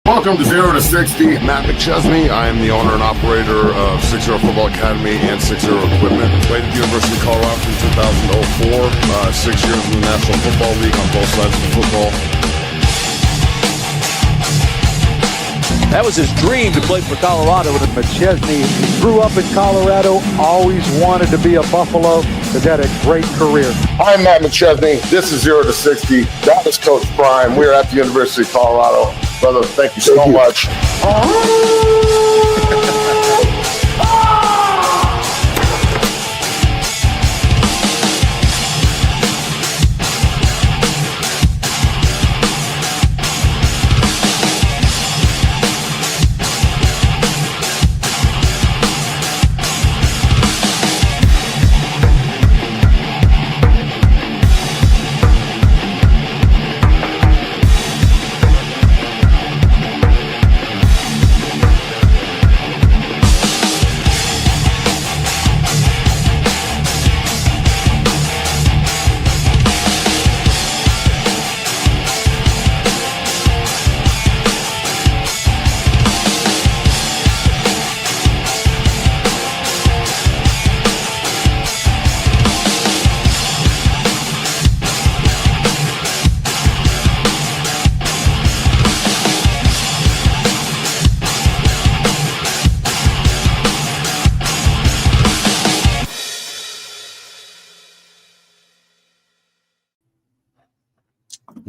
Welcome to 0 to 60. Matt McChesney. I am the owner and operator of 6-0 Football Academy and 6-0 Recruitment. Played at the University of Colorado from 2004. 6 years in the National Football League on both sides of the football. That was his dream to play for Colorado. And McChesney grew up in Colorado, always wanted to be a Buffalo, has had a great career. I'm Matt McChesney. This is 0 to 60. That is Coach Prime. We're at the University of Colorado. Brother, thank you so much.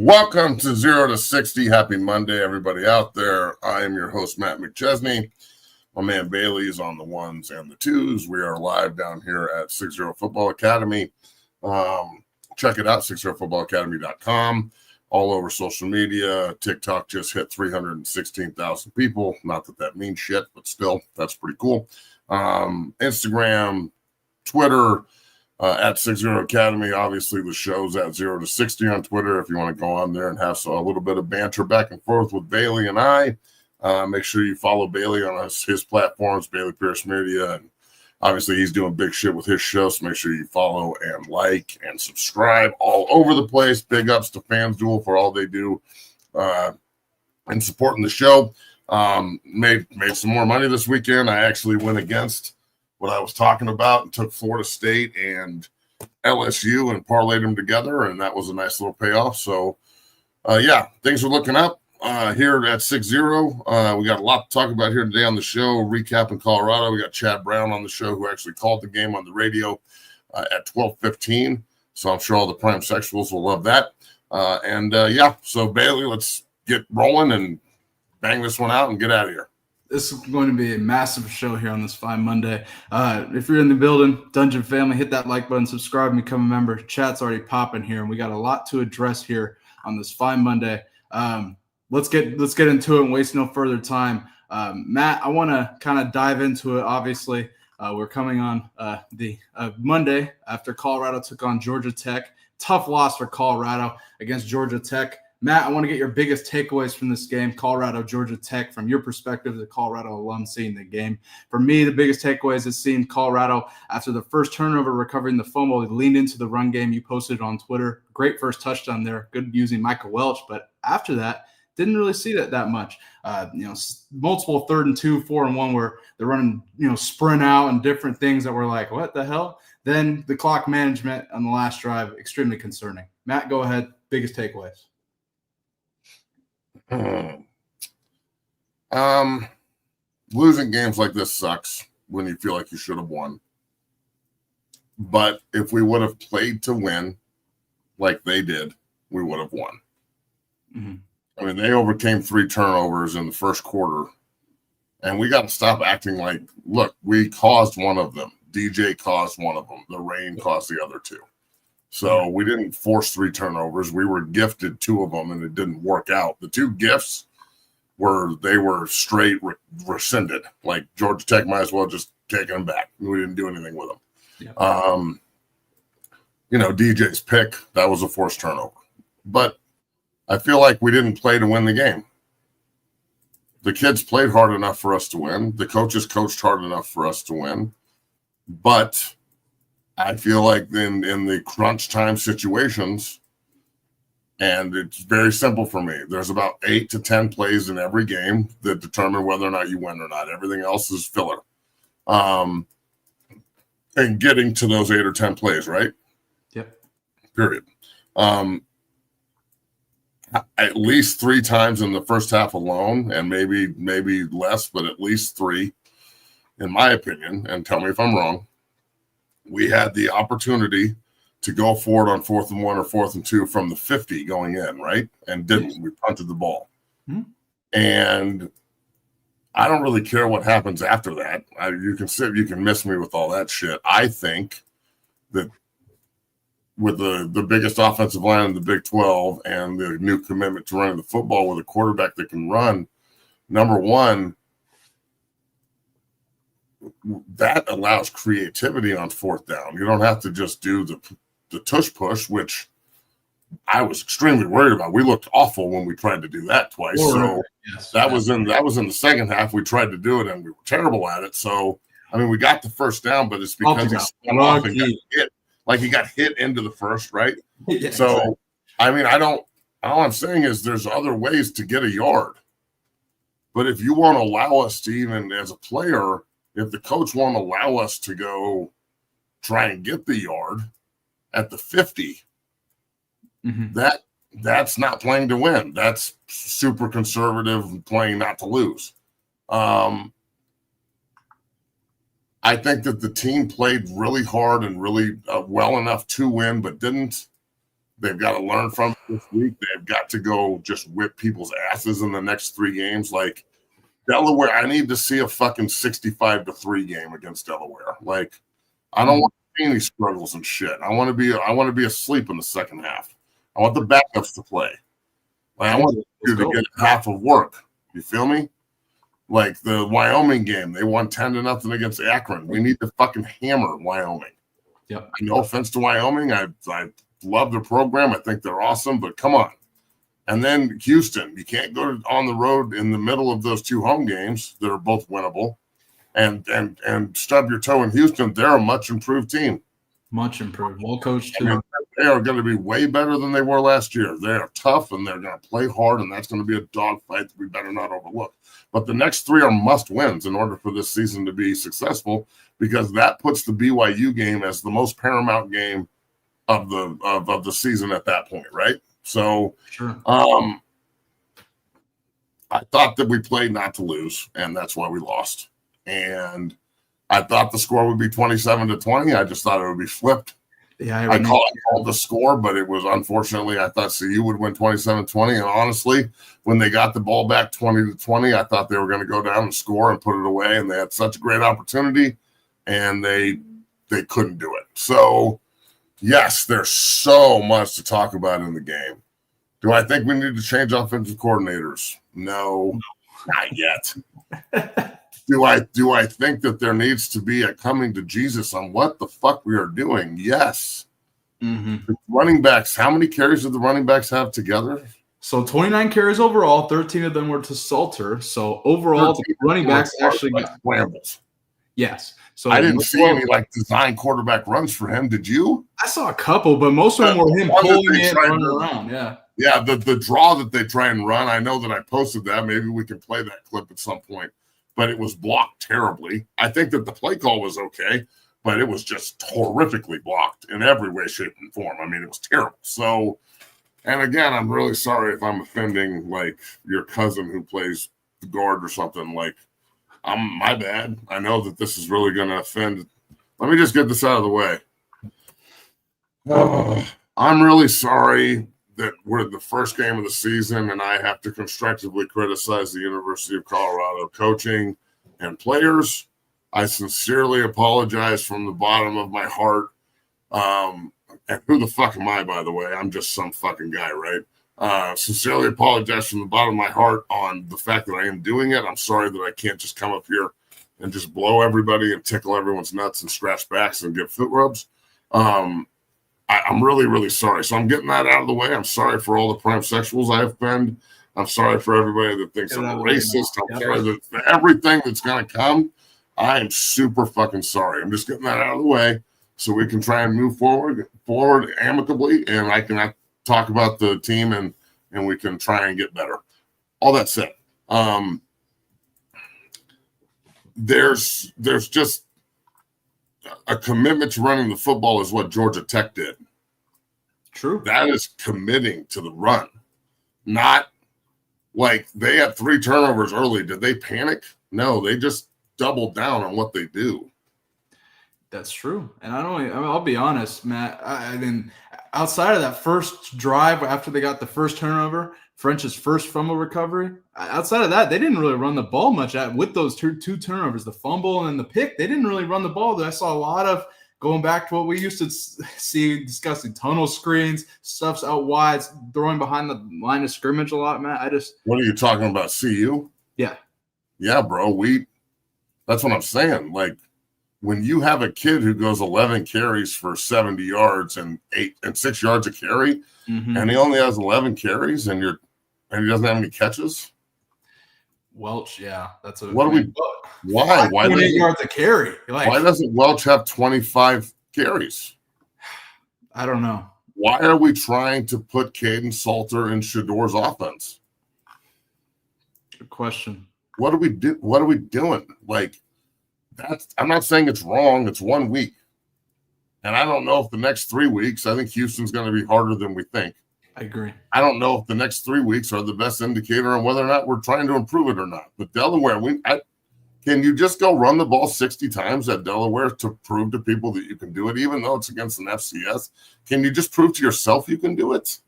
Welcome to 0 to 60. Happy Monday, everybody out there. I am your host, Matt McChesney. My man Bailey is on the ones and the twos. We are live down here at 6-0 Football Academy. Check it out, 60footballacademy.com. All over social media. TikTok just hit 316,000 people. Not that that means shit, but still, that's pretty cool. Instagram, Twitter, at 6-0 Academy. Obviously, the show's at 0 to 60 on Twitter. If you want to go on there and have a little bit of banter back and forth with Bailey and I, make sure you follow Bailey on his platforms, Bailey Pierce Media. And obviously, he's doing big shit with his show, so make sure you follow and like and subscribe all over the place. Big ups to FanDuel for all they do and supporting the show. Made some more money this weekend. I actually went against what I was talking about and took Florida State and LSU and parlayed them together, and that was a nice little payoff. So, things are looking up here at 6-0. We got a lot to talk about here today on the show. Recapping Colorado. We got Chad Brown on the show who actually called the game on the radio at 12:15. So I'm sure all the prime sexuals will love that. So Bailey, let's get rolling and bang this one out and get out of here. This is going to be a massive show here on this fine Monday. If you're in the building, Dungeon family, hit that like button, subscribe, and become a member. Chat's already popping here, and we got a lot to address here on this fine Monday. Let's get into it and waste no further time. Matt, I want to kind of dive into it. Obviously, we're coming on the Monday after Colorado took on Georgia Tech. Tough loss for Colorado against Georgia Tech. Matt, I want to get your biggest takeaways from this game, Colorado, Georgia Tech, from your perspective, the Colorado alum seeing the game. For me, the biggest takeaways is seeing Colorado, after the first turnover, recovering the fumble, they leaned into the run game. You posted it on Twitter. Great first touchdown there. Good using Michael Welch. But after that, didn't really see that much. Multiple 3rd and 2, 4 and 1 where they're running, sprint out and different things that were like, what the hell? Then the clock management on the last drive, extremely concerning. Matt, go ahead. Biggest takeaways. Losing games like this sucks when you feel like you should have won. But if we would have played to win like they did, we would have won. Mm-hmm. I mean, they overcame 3 turnovers in the first quarter, and we got to stop acting like, look, we caused one of them. DJ caused one of them. The rain caused the other 2. So we didn't force 3 turnovers. We were gifted 2 of them, and it didn't work out. The 2 gifts were straight rescinded. Like Georgia Tech might as well just take them back. We didn't do anything with them. Yeah. DJ's pick, that was a forced turnover. But I feel like we didn't play to win the game. The kids played hard enough for us to win. The coaches coached hard enough for us to win. But I feel like in the crunch time situations, And it's very simple for me. There's about 8 to 10 plays in every game that determine whether or not you win or not. Everything else is filler. And getting to those 8 or 10 plays, right? Yep. Period. At least 3 times in the first half alone, and maybe less, but at least 3, in my opinion, and tell me if I'm wrong, we had the opportunity to go forward on 4th and 1 or 4th and 2 from the 50 going in, right? And didn't. Yes. We punted the ball. Mm-hmm. And I don't really care what happens after that. You can miss me with all that shit. I think that with the biggest offensive line in the Big 12 and the new commitment to running the football with a quarterback that can run, number one, that allows creativity on 4th down. You don't have to just do the tush push, which I was extremely worried about. We looked awful when we tried to do that twice. So that was in the second half. We tried to do it and we were terrible at it. So I mean, we got the first down, but it's because he spun off and got hit. Like he got hit into the first, right? Yeah, so exactly. I mean, all I'm saying is there's other ways to get a yard. But if you won't allow us to, even as a player, if the coach won't allow us to go try and get the yard at the 50, that's not playing to win. That's super conservative playing not to lose. I think that the team played really hard and really well enough to win, but didn't. They've got to learn from it this week. They've got to go just whip people's asses in the next 3 games. Like Delaware, I need to see a fucking 65-3 game against Delaware. Like, I don't want to see any struggles and shit. I want to be asleep in the second half. I want the backups to play. Like, I want you to get half of work. You feel me? Like the Wyoming game, they won 10-0 against Akron. We need to fucking hammer Wyoming. Yep. No offense to Wyoming. I love their program. I think they're awesome, but come on. And then Houston, you can't go on the road in the middle of those 2 home games that are both winnable and stub your toe in Houston. They're a much improved team. Much improved. Well coached too. I mean, they are going to be way better than they were last year. They are tough and they're going to play hard, and that's going to be a dogfight that we better not overlook. But the next 3 are must wins in order for this season to be successful, because that puts the BYU game as the most paramount game of the season at that point, right? So sure. I thought that we played not to lose, and that's why we lost. And I thought the score would be 27-20. I just thought it would be flipped. Yeah, I called the score, but it was unfortunately I thought CU would win 27-20. And honestly, when they got the ball back 20-20, I thought they were going to go down and score and put it away. And they had such a great opportunity, and they couldn't do it. So yes, there's so much to talk about in the game. Do I think we need to change offensive coordinators? No, not yet. Do I think that there needs to be a coming to Jesus on what the fuck we are doing? Yes. The running backs, how many carries did the running backs have together? So 29 carries overall, 13 of them were to Salter. So overall, the running backs actually got scrambles. Yes. So I didn't see any design quarterback runs for him. Did you? I saw a couple, but most of them were him pulling it, running around. Yeah. Yeah, the draw that they try and run, I know that I posted that. Maybe we can play that clip at some point. But it was blocked terribly. I think that the play call was okay, but it was just horrifically blocked in every way, shape, and form. I mean, it was terrible. So, and again, I'm really sorry if I'm offending like your cousin who plays the guard or something. Like, my bad. I know that this is really going to offend. Let me just get this out of the way. I'm really sorry that we're the first game of the season and I have to constructively criticize the University of Colorado coaching and players. I sincerely apologize from the bottom of my heart. And who the fuck am I, by the way? I'm just some fucking guy, right? Sincerely apologize from the bottom of my heart on the fact that I am doing it. I'm sorry that I can't just come up here and just blow everybody and tickle everyone's nuts and scratch backs and give foot rubs. I'm really, really sorry. So I'm getting that out of the way. I'm sorry for all the prime sexuals I offend. I'm sorry for everybody that thinks I'm a racist. I'm sorry that for everything that's going to come. I am super fucking sorry. I'm just getting that out of the way so we can try and move forward amicably, and I can talk about the team and we can try and get better. All that said, there's just a commitment to running the football is what Georgia Tech did. True. That is committing to the run, not like they had 3 turnovers early. Did they panic? No, they just doubled down on what they do. That's true. And I'll be honest, Matt. I mean, outside of that first drive after they got the first turnover, French's first fumble recovery, outside of that, they didn't really run the ball much with those two turnovers, the fumble and the pick. They didn't really run the ball. I saw a lot of going back to what we used to see discussing tunnel screens, stuff's out wide, throwing behind the line of scrimmage a lot, Matt. What are you talking about, CU? Yeah. Yeah, bro. That's what I'm saying. Like, when you have a kid who goes 11 carries for 70 yards and 6 yards a carry, and he only has 11 carries and he doesn't have any catches. Welch, yeah, that's a. What do we? Why? Why 28 yards a carry? Why doesn't Welch have 25 carries? I don't know. Why are we trying to put Caden Salter in Shador's offense? Good question. What do we do? What are we doing? Like, I'm not saying it's wrong. It's 1 week. And I don't know if the next 3 weeks, I think Houston's going to be harder than we think. I agree. I don't know if the next 3 weeks are the best indicator on whether or not we're trying to improve it or not. But Delaware, can you just go run the ball 60 times at Delaware to prove to people that you can do it, even though it's against an FCS? Can you just prove to yourself you can do it?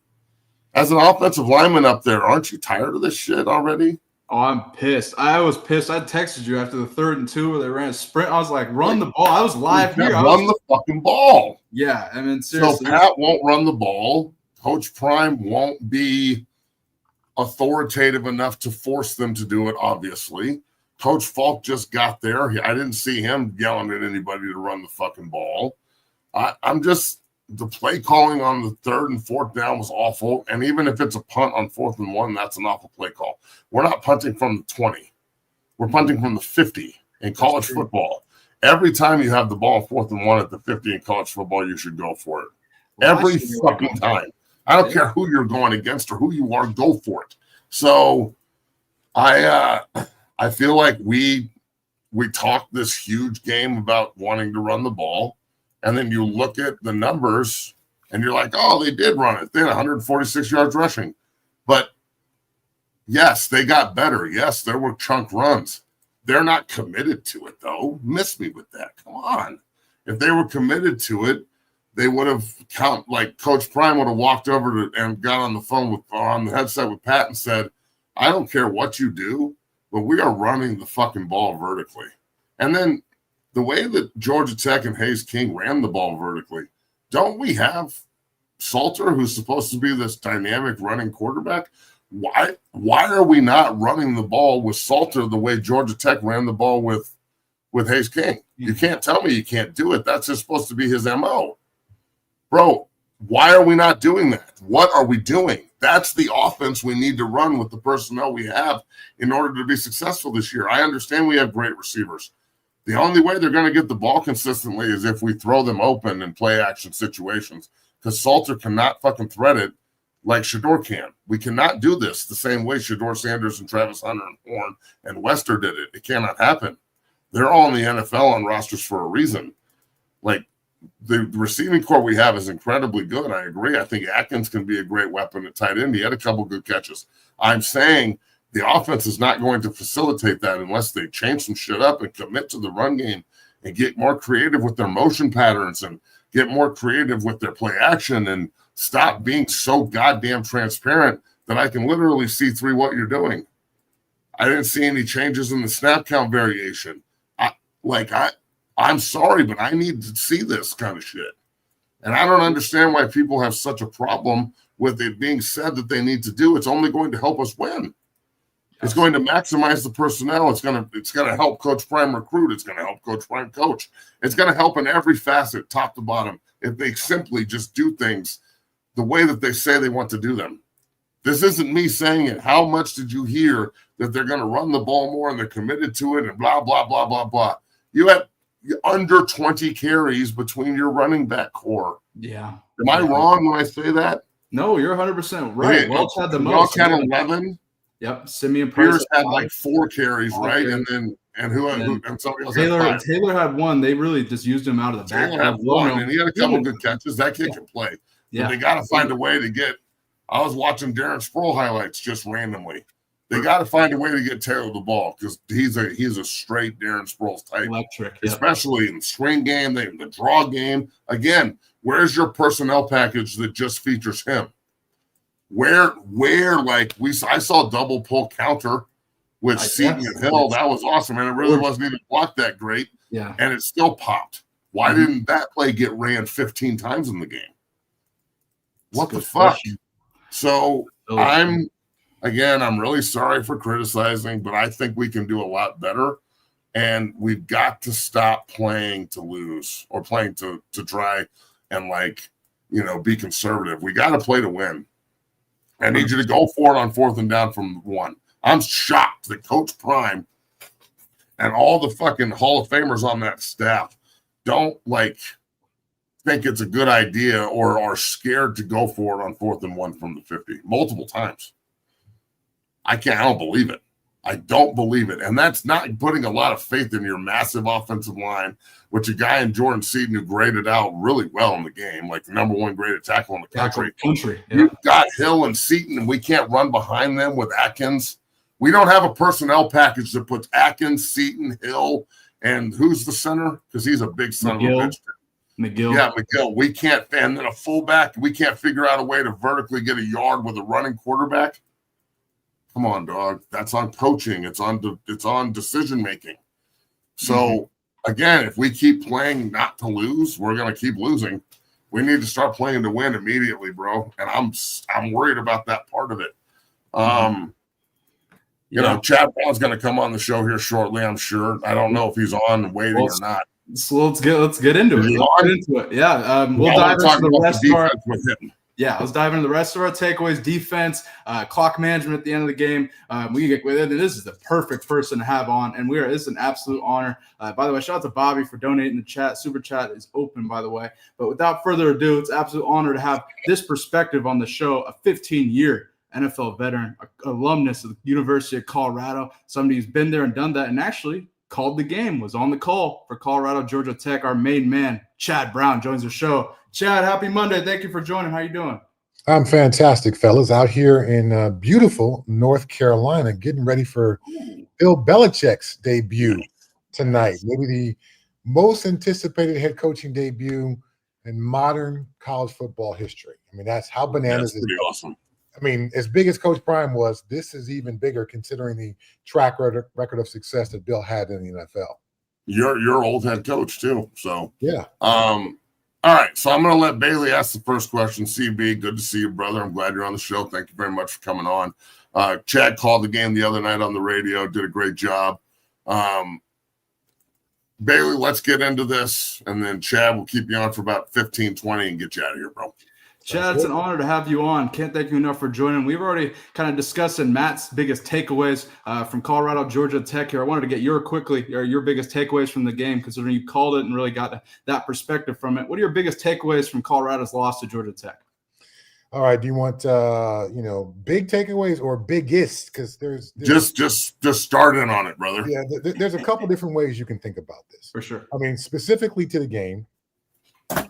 As an offensive lineman up there, aren't you tired of this shit already? Oh, I'm pissed. I was pissed. I texted you after the 3rd and 2 where they ran a sprint. I was like, run the ball. I was live here. Run the fucking ball. Yeah, I mean, seriously. So Pat won't run the ball. Coach Prime won't be authoritative enough to force them to do it, obviously. Coach Falk just got there. I didn't see him yelling at anybody to run the fucking ball. The play calling on the 3rd and 4th down was awful. And even if it's a punt on 4th and 1, that's an awful play call. We're not punting from the 20. We're punting from the 50 in college football. Every time you have the ball 4th and 1 at the 50 in college football, you should go for it. Every fucking time. I don't care who you're going against or who you are, go for it. So I feel like we talked this huge game about wanting to run the ball. And then you look at the numbers and you're like, oh, they did run it. They had 146 yards rushing. But yes, they got better. Yes, there were chunk runs. They're not committed to it, though. Miss me with that. Come on. If they were committed to it, they would have like Coach Prime would have walked over and got on the phone on the headset with Pat and said, I don't care what you do, but we are running the fucking ball vertically. And then the way that Georgia Tech and Hayes King ran the ball vertically, don't we have Salter, who's supposed to be this dynamic running quarterback? Why are we not running the ball with Salter the way Georgia Tech ran the ball with Hayes King? You can't tell me you can't do it. That's just supposed to be his MO. Bro, why are we not doing that? What are we doing? That's the offense we need to run with the personnel we have in order to be successful this year. I understand we have great receivers. The only way they're going to get the ball consistently is if we throw them open in play action situations, because Salter cannot fucking thread it like Shador can. We cannot do this the same way Shador Sanders and Travis Hunter and Horn and Wester did it. It cannot happen. They're all in the NFL on rosters for a reason. Like, the receiving core we have is incredibly good. I agree. I think Atkins can be a great weapon at tight end. He had a couple good catches. I'm saying the offense is not going to facilitate that unless they change some shit up and commit to the run game and get more creative with their motion patterns and get more creative with their play action and stop being so goddamn transparent that I can literally see through what you're doing. I didn't see any changes in the snap count variation. I'm sorry, but I need to see this kind of shit. And I don't understand why people have such a problem with it being said that they need to do. It's only going to help us win. It's going to maximize the personnel. It's going to help Coach Prime recruit. It's going to help Coach Prime coach. It's going to help in every facet, top to bottom, if they simply just do things the way that they say they want to do them. This isn't me saying it. How much did you hear that they're going to run the ball more and they're committed to it and blah, blah, blah, blah, blah. You had under 20 carries between your running back core. Yeah. Am I wrong when I say that? No, you're 100% right. Welch had the most. Welch had 11. Yep. Simeon Price Pierce had like 4 carries, right? carries. And somebody else Taylor, had 5. Taylor had 1. They really just used him out of the back. Taylor had 1, and he had a couple good catches. That kid can play. Yeah. But they got to find a way to get – I was watching Darren Sproul highlights just randomly. They got to find a way to get Taylor the ball because he's a straight Darren Sproles type. Electric. Especially in the swing game, the draw game. Again, where's your personnel package that just features him? Where like I saw double pull counter with Seaton and Hill. That was awesome, and it really wasn't even blocked that great. Yeah, and it still popped. Why didn't that play get ran 15 times in the game? What the fuck? So I'm really sorry for criticizing, but I think we can do a lot better, and we've got to stop playing to lose or playing to try and be conservative. We got to play to win. I need you to go for it on 4th and down from 1. I'm shocked that Coach Prime and all the fucking Hall of Famers on that staff don't think it's a good idea or are scared to go for it on 4th and 1 from the 50 multiple times. I don't believe it. I don't believe it. And that's not putting a lot of faith in your massive offensive line, which a guy in Jordan Seaton who graded out really well in the game, like the number 1 graded tackle in the country. Yeah. You've got Hill and Seaton, and we can't run behind them with Atkins. We don't have a personnel package that puts Atkins, Seaton, Hill, and who's the center? Because he's a big son of a bitch. McGill. Yeah, McGill. We can't, and then a fullback. We can't figure out a way to vertically get a yard with a running quarterback. Come on, dog. That's on coaching. It's on decision making. So again, if we keep playing not to lose, we're gonna keep losing. We need to start playing to win immediately, bro. And I'm worried about that part of it. Chad Brown's gonna come on the show here shortly, I'm sure. I don't know if he's on waiting or not. So let's get into it. Yeah, we'll dive into the rest of our with him. Yeah, let's dive into the rest of our takeaways. Defense, clock management at the end of the game. This is the perfect person to have on, and this is an absolute honor. By the way, shout out to Bobby for donating the chat. Super chat is open, by the way. But without further ado, it's an absolute honor to have this perspective on the show. A 15-year NFL veteran, alumnus of the University of Colorado, somebody who's been there and done that, and actually called the game, was on the call for Colorado, Georgia Tech. Our main man, Chad Brown, joins the show. Chad, happy Monday. Thank you for joining. How you doing? I'm fantastic, fellas. Out here in beautiful North Carolina, getting ready for Bill Belichick's debut tonight. Maybe the most anticipated head coaching debut in modern college football history. I mean, that's how bananas is. Pretty awesome. I mean, as big as Coach Prime was, this is even bigger considering the track record of success that Bill had in the NFL. You're old head coach too, so yeah. All right, so I'm going to let Bailey ask the first question. CB, good to see you, brother. I'm glad you're on the show. Thank you very much for coming on. Chad called the game the other night on the radio, did a great job. Bailey, let's get into this, and then Chad will keep you on for about 15, 20 and get you out of here, bro. Chad, it's an honor to have you on. Can't thank you enough for joining. We've already kind of discussed Matt's biggest takeaways from Colorado, Georgia Tech here. I wanted to get your biggest takeaways from the game, considering you called it and really got that perspective from it. What are your biggest takeaways from Colorado's loss to Georgia Tech? All right. Do you want big takeaways or biggest? Because there's just start in on it, brother. Yeah, there's a couple different ways you can think about this. For sure. I mean, specifically to the game,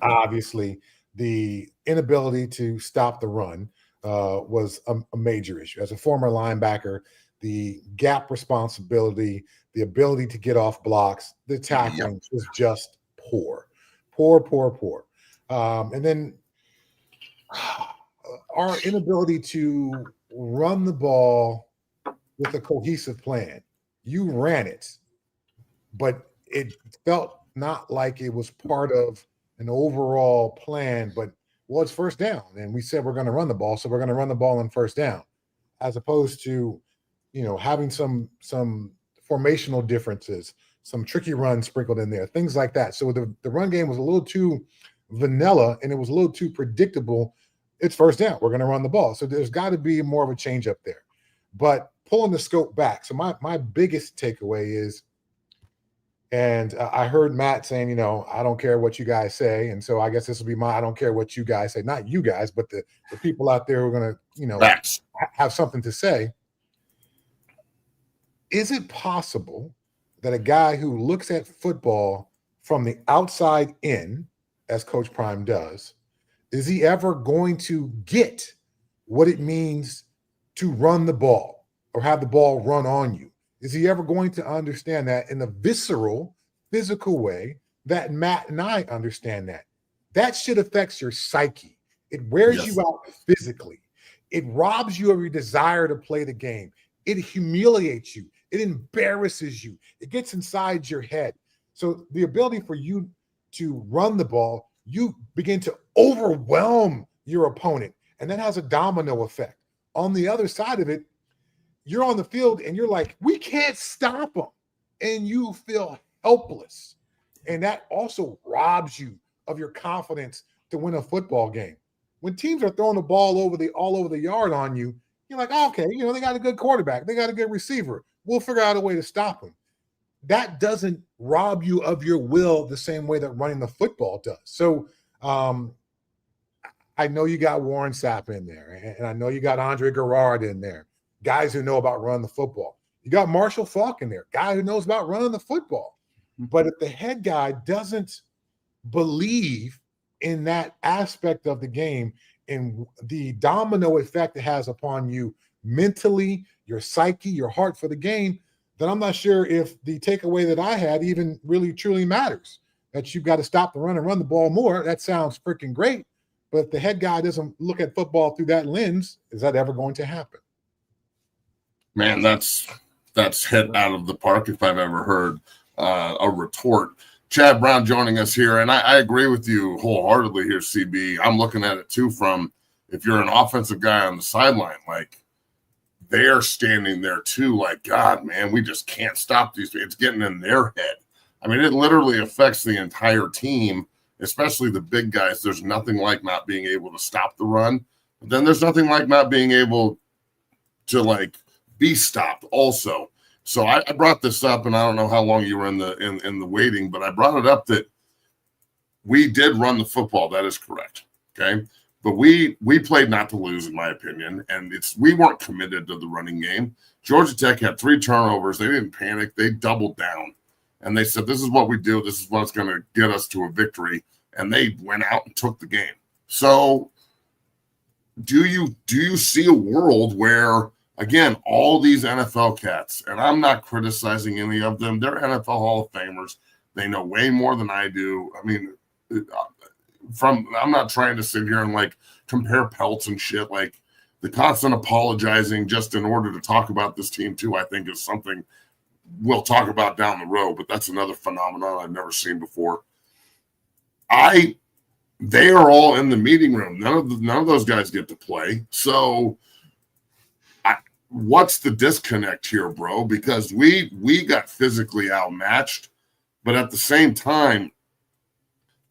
obviously the inability to stop the run was a major issue. As a former linebacker, the gap responsibility, the ability to get off blocks, the tackling was just poor. And then our inability to run the ball with a cohesive plan. You ran it, but it felt not like it was part of an overall plan, but it's first down. And we said we're going to run the ball, so we're going to run the ball on first down, as opposed to, having some formational differences, some tricky runs sprinkled in there, things like that. So the run game was a little too vanilla and it was a little too predictable. It's first down. We're going to run the ball. So there's got to be more of a change up there. But pulling the scope back. So my biggest takeaway is And I heard Matt saying, I don't care what you guys say. And so I guess this will be my I don't care what you guys say. Not you guys, but the people out there who are going to, Facts. have something to say. Is it possible that a guy who looks at football from the outside in, as Coach Prime does, is he ever going to get what it means to run the ball or have the ball run on you? Is he ever going to understand that in the visceral, physical way that Matt and I understand that? That shit affects your psyche. It wears you out physically. It robs you of your desire to play the game. It humiliates you. It embarrasses you. It gets inside your head. So the ability for you to run the ball, you begin to overwhelm your opponent, and that has a domino effect. On the other side of it, you're on the field and you're like, we can't stop them. And you feel helpless. And that also robs you of your confidence to win a football game. When teams are throwing the ball all over the yard on you, you're like, oh, okay, they got a good quarterback. They got a good receiver. We'll figure out a way to stop them. That doesn't rob you of your will the same way that running the football does. So I know you got Warren Sapp in there, and I know you got Andre Garrard in there, guys who know about running the football. You got Marshall Faulk in there, guy who knows about running the football. But if the head guy doesn't believe in that aspect of the game and the domino effect it has upon you mentally, your psyche, your heart for the game, then I'm not sure if the takeaway that I had even really truly matters. That you've got to stop the run and run the ball more. That sounds freaking great. But if the head guy doesn't look at football through that lens, is that ever going to happen? Man, that's hit out of the park if I've ever heard a retort. Chad Brown joining us here, and I agree with you wholeheartedly here, CB. I'm looking at it too from if you're an offensive guy on the sideline, like they're standing there too, like, God, man, we just can't stop these. It's getting in their head. I mean, it literally affects the entire team, especially the big guys. There's nothing like not being able to stop the run. But then there's nothing like not being able to, like, be stopped also. So I brought this up, and I don't know how long you were in the waiting, but I brought it up that we did run the football. That is correct. Okay. But we played not to lose, in my opinion, and we weren't committed to the running game. Georgia Tech had 3 turnovers. They didn't panic. They doubled down, and they said, this is what we do. This is what's going to get us to a victory, and they went out and took the game. So do you see a world where, again, all these NFL cats, and I'm not criticizing any of them, they're NFL Hall of Famers. They know way more than I do. I mean, I'm not trying to sit here and like compare pelts and shit. Like the constant apologizing just in order to talk about this team too, I think is something we'll talk about down the road, but that's another phenomenon I've never seen before. They are all in the meeting room. None of those guys get to play. So what's the disconnect here, bro? Because we got physically outmatched, but at the same time,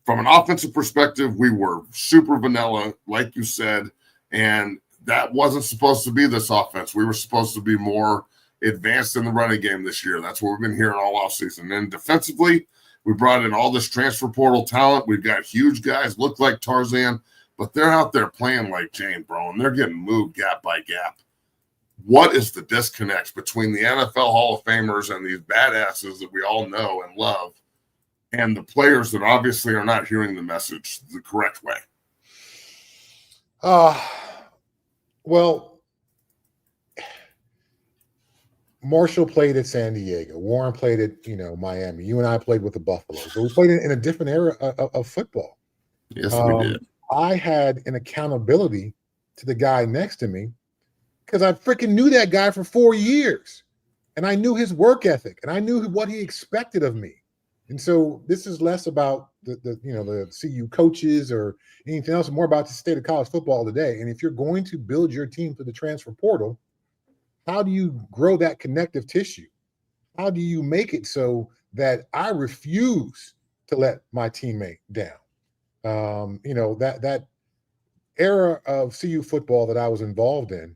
from an offensive perspective, we were super vanilla, like you said, and that wasn't supposed to be this offense. We were supposed to be more advanced in the running game this year. That's what we've been hearing all offseason. And defensively, we brought in all this transfer portal talent. We've got huge guys, look like Tarzan, but they're out there playing like Jane, bro, and they're getting moved gap by gap. What is the disconnect between the NFL Hall of Famers and these badasses that we all know and love and the players that obviously are not hearing the message the correct way? Well, Marshall played at San Diego. Warren played at, Miami. You and I played with the Buffaloes. So we played in a different era of football. Yes, we did. I had an accountability to the guy next to me because I freaking knew that guy for 4 years. And I knew his work ethic, and I knew what he expected of me. And so this is less about the CU coaches or anything else, more about the state of college football today. And if you're going to build your team for the transfer portal, how do you grow that connective tissue? How do you make it so that I refuse to let my teammate down? That era of CU football that I was involved in,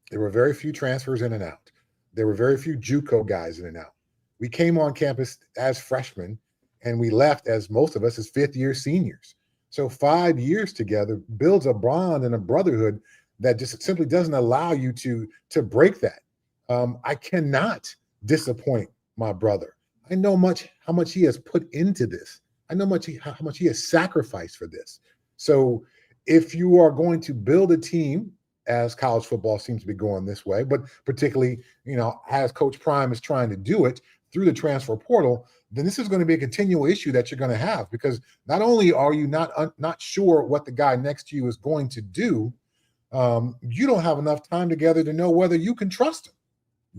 there were very few transfers in and out. There were very few JUCO guys in and out. We came on campus as freshmen, and we left as most of us as fifth-year seniors. So 5 years together builds a bond and a brotherhood that just simply doesn't allow you to break that. I cannot disappoint my brother. I know how much he has put into this. I know how much he has sacrificed for this. So if you are going to build a team, as college football seems to be going this way, but particularly, as Coach Prime is trying to do it through the transfer portal, then this is going to be a continual issue that you're going to have, because not only are you not sure what the guy next to you is going to do, you don't have enough time together to know whether you can trust him.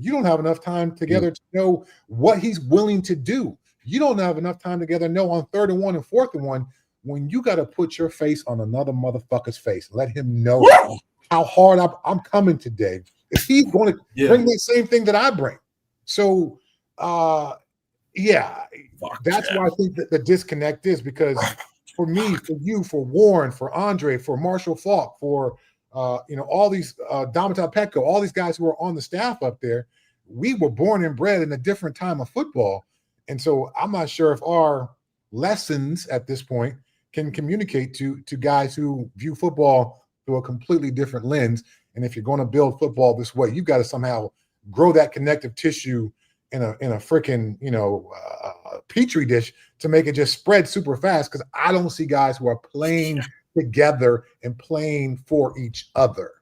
You don't have enough time together to know what he's willing to do. You don't have enough time together to know on 3rd and 1 and 4th and 1 when you got to put your face on another motherfucker's face. Let him know how hard I'm coming today. If he's going to bring the same thing that I bring. So, that's why I think that the disconnect is, because for me, for you, for Warren, for Andre, for Marshall Falk, for all these Domata Petco, all these guys who are on the staff up there, we were born and bred in a different time of football. And so I'm not sure if our lessons at this point can communicate to guys who view football through a completely different lens. And if you're going to build football this way, you've got to somehow grow that connective tissue in a freaking petri dish to make it just spread super fast, because I don't see guys who are playing together and playing for each other.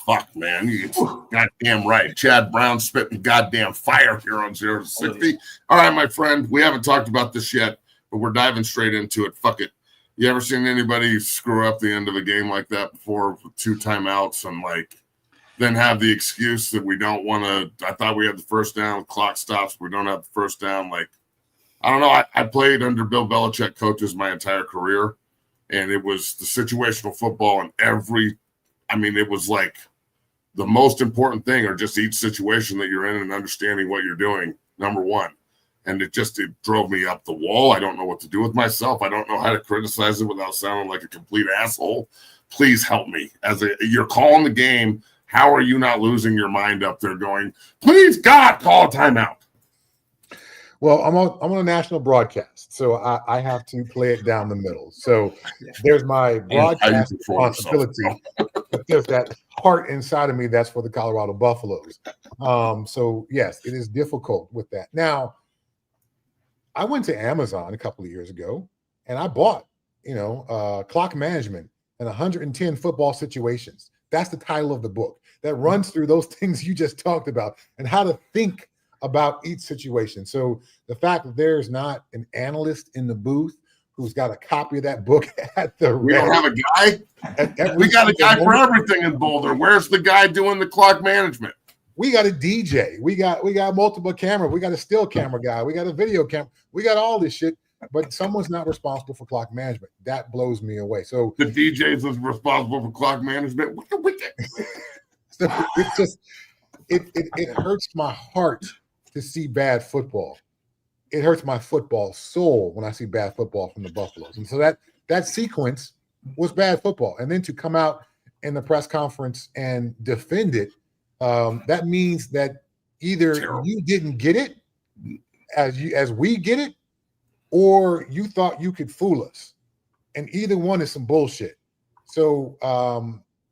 Fuck, man. You're goddamn right. Chad Brown spitting goddamn fire here on 0 to 60. All right, my friend. We haven't talked about this yet, but we're diving straight into it. Fuck it. You ever seen anybody screw up the end of a game like that before with 2 timeouts and then have the excuse that we don't want to? I thought we had the first down, clock stops, we don't have the first down. I don't know. I played under Bill Belichick coaches my entire career, and it was the situational football, and it was like the most important thing, or just each situation that you're in and understanding what you're doing, number one. And it drove me up the wall. I don't know what to do with myself. I don't know how to criticize it without sounding like a complete asshole. Please help me. You're calling the game, how are you not losing your mind up there going, please, God, call a timeout? Well, I'm on a national broadcast, so I have to play it down the middle. So there's my broadcast responsibility, but there's that heart inside of me that's for the Colorado Buffaloes. So yes, it is difficult with that. Now, I went to Amazon a couple of years ago, and I bought, Clock Management and 110 Football Situations. That's the title of the book that runs through those things you just talked about and how to think about each situation. So the fact that there's not an analyst in the booth who's got a copy of that book at the we don't have a guy. We got a guy for everything in Boulder. Where's the guy doing the clock management? We got a DJ. We got multiple camera. We got a still camera guy. We got a video camera. We got all this shit, but someone's not responsible for clock management. That blows me away. So the DJs is responsible for clock management. So it hurts my heart to see bad football. It hurts my football soul when I see bad football from the Buffaloes. And so that sequence was bad football. And then to come out in the press conference and defend it, that means that either you didn't get it as we get it, or you thought you could fool us. And either one is some bullshit. So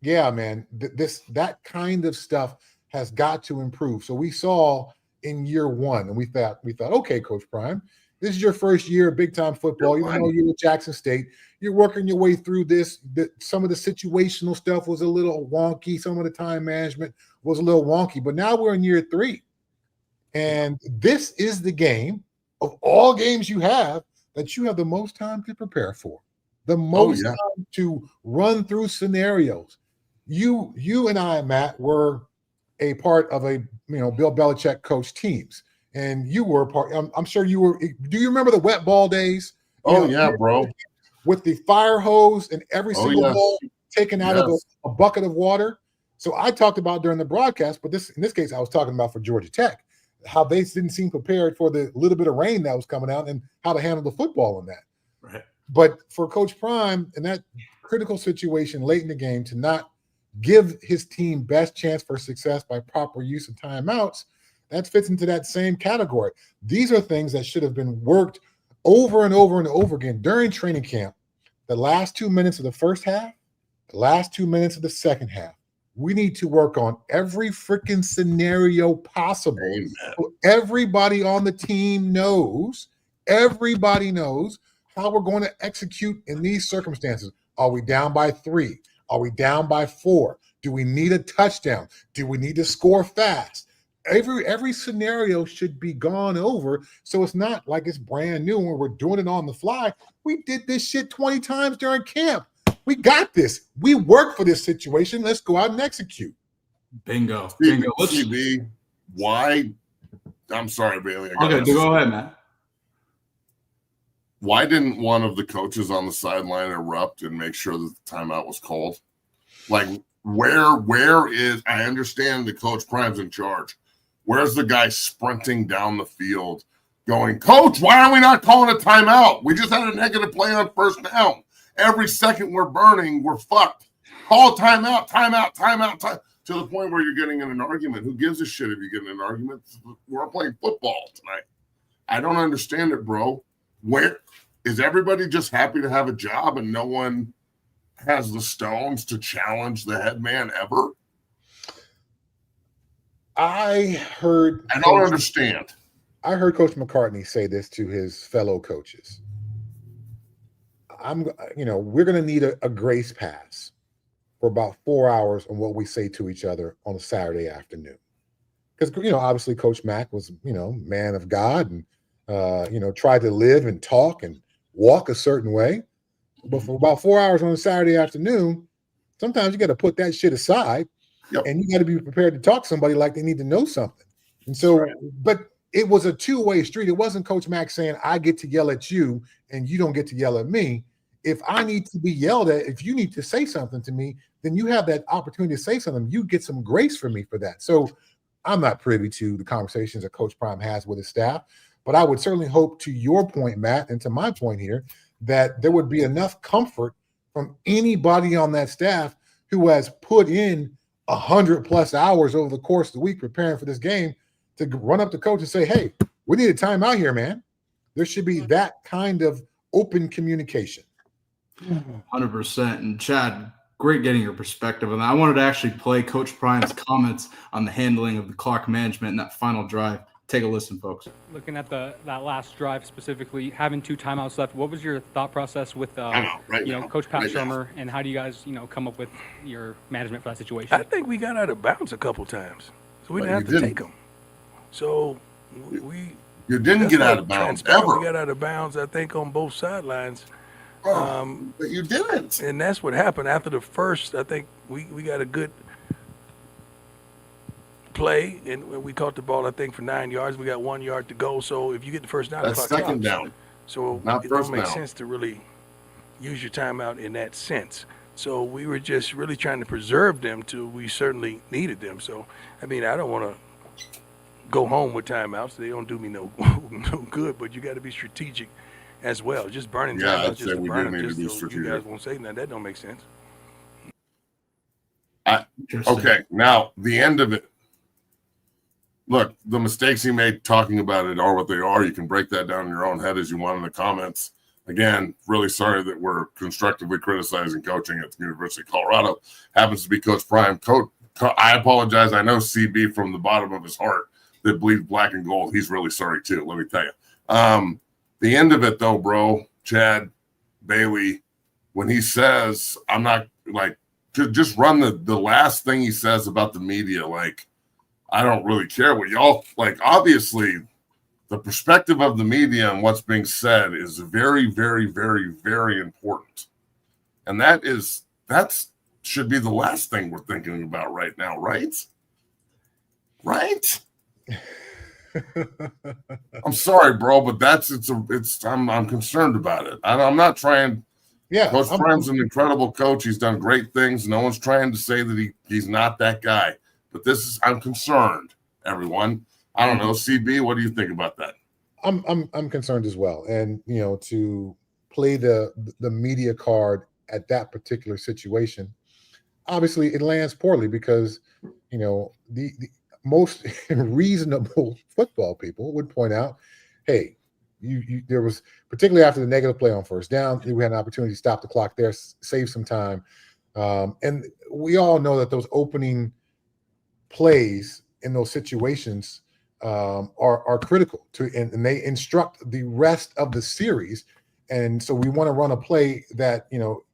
man, that kind of stuff has got to improve. So we saw in year one, and we thought, okay, Coach Prime, this is your first year of big time football. Even though you're at Jackson State, you're working your way through this. Some of the situational stuff was a little wonky. Some of the time management was a little wonky. But now we're in year 3, and this is the game of all games you have that you have the most time to prepare for, the most time to run through scenarios. You and I, Matt, were a part of a Bill Belichick coach teams, and you were a part. I'm sure you were. Do you remember the wet ball days? Bro. With the fire hose and every single ball taken out of a bucket of water. So I talked about during the broadcast, but in this case, I was talking about for Georgia Tech, how they didn't seem prepared for the little bit of rain that was coming out and how to handle the football in that. Right. But for Coach Prime in that critical situation late in the game to not give his team best chance for success by proper use of timeouts, that fits into that same category. These are things that should have been worked over and over and over again during training camp. The last 2 minutes of the first half, the last 2 minutes of the second half. We need to work on every freaking scenario possible. Amen. So everybody on the team knows, everybody knows how we're going to execute in these circumstances. Are we down by 3? Are we down by 4? Do we need a touchdown? Do we need to score fast? Every scenario should be gone over, so it's not like it's brand new when we're doing it on the fly. We did this shit 20 times during camp. We got this. We work for this situation. Let's go out and execute. Bingo. CB, why? I'm sorry, Bailey. Okay, go ahead, man. Why didn't one of the coaches on the sideline erupt and make sure that the timeout was called? Like, where is? I understand that Coach Prime's in charge. Where's the guy sprinting down the field, going, "Coach, why are we not calling a timeout? We just had a negative play on first down. Every second we're burning, we're fucked. Call timeout, to the point where you're getting in an argument. Who gives a shit if you get in an argument? We're playing football tonight. I don't understand it, bro. Where is everybody just happy to have a job and no one has the stones to challenge the head man ever? I don't understand. I heard Coach McCartney say this to his fellow coaches. We're going to need a grace pass for about 4 hours on what we say to each other on a Saturday afternoon. Because, obviously Coach Mack was, man of God and, tried to live and talk and walk a certain way. But for about 4 hours on a Saturday afternoon, sometimes you got to put that shit aside. Yep. And you got to be prepared to talk to somebody like they need to know something. And so, but it was a two-way street. It wasn't Coach Mack saying, I get to yell at you and you don't get to yell at me. If I need to be yelled at, if you need to say something to me, then you have that opportunity to say something. You get some grace for me for that. So I'm not privy to the conversations that Coach Prime has with his staff, but I would certainly hope, to your point, Matt, and to my point here, that there would be enough comfort from anybody on that staff who has put in 100+ hours over the course of the week preparing for this game to run up to coach and say, hey, we need a timeout here, man. There should be that kind of open communication. 100%. And Chad, great getting your perspective on that. I wanted to actually play Coach Prime's comments on the handling of the clock management in that final drive. Take a listen, folks. Looking at that last drive specifically, having 2 timeouts left, what was your thought process with Coach Pat Shermer, and how do you guys come up with your management for that situation? I think we got out of bounds a couple times, so we didn't have to take them. So you didn't get out of bounds ever. We got out of bounds, I think, on both sidelines. But you didn't, and that's what happened after the first. I think we got a good play, and we caught the ball, I think, for 9 yards. We got 1 yard to go. So if you get the first down, that's second down. So it don't make sense to really use your timeout in that sense. So we were just really trying to preserve them till we certainly needed them. So, I mean, I don't want to go home with timeouts. They don't do me no good, but you got to be strategic as well. Just burning timeouts, just to burn them, just so you guys won't say nothing. That don't make sense. Okay, now the end of it. Look, the mistakes he made talking about it are what they are. You can break that down in your own head as you want in the comments. Again, really sorry that we're constructively criticizing coaching at the University of Colorado. Happens to be Coach Prime. I apologize. I know CB from the bottom of his heart that bleeds black and gold. He's really sorry too, let me tell you. The end of it though, bro, Chad, Bailey, when he says, I'm not just run the last thing he says about the media, I don't really care what y'all obviously the perspective of the media and what's being said is very, very, very, very important. And that should be the last thing we're thinking about right now, right? Right? I'm sorry, bro, but I'm concerned about it. I'm not trying. Yeah, Coach Prime's an incredible coach. He's done great things. No one's trying to say that he's not that guy. But I'm concerned, everyone. I don't know, CB, what do you think about that? I'm concerned as well. And to play the media card at that particular situation, obviously it lands poorly because most reasonable football people would point out, hey, there was, particularly after the negative play on first down, we had an opportunity to stop the clock there, save some time. And we all know that those opening plays in those situations are critical to, and they instruct the rest of the series. And so we want to run a play that,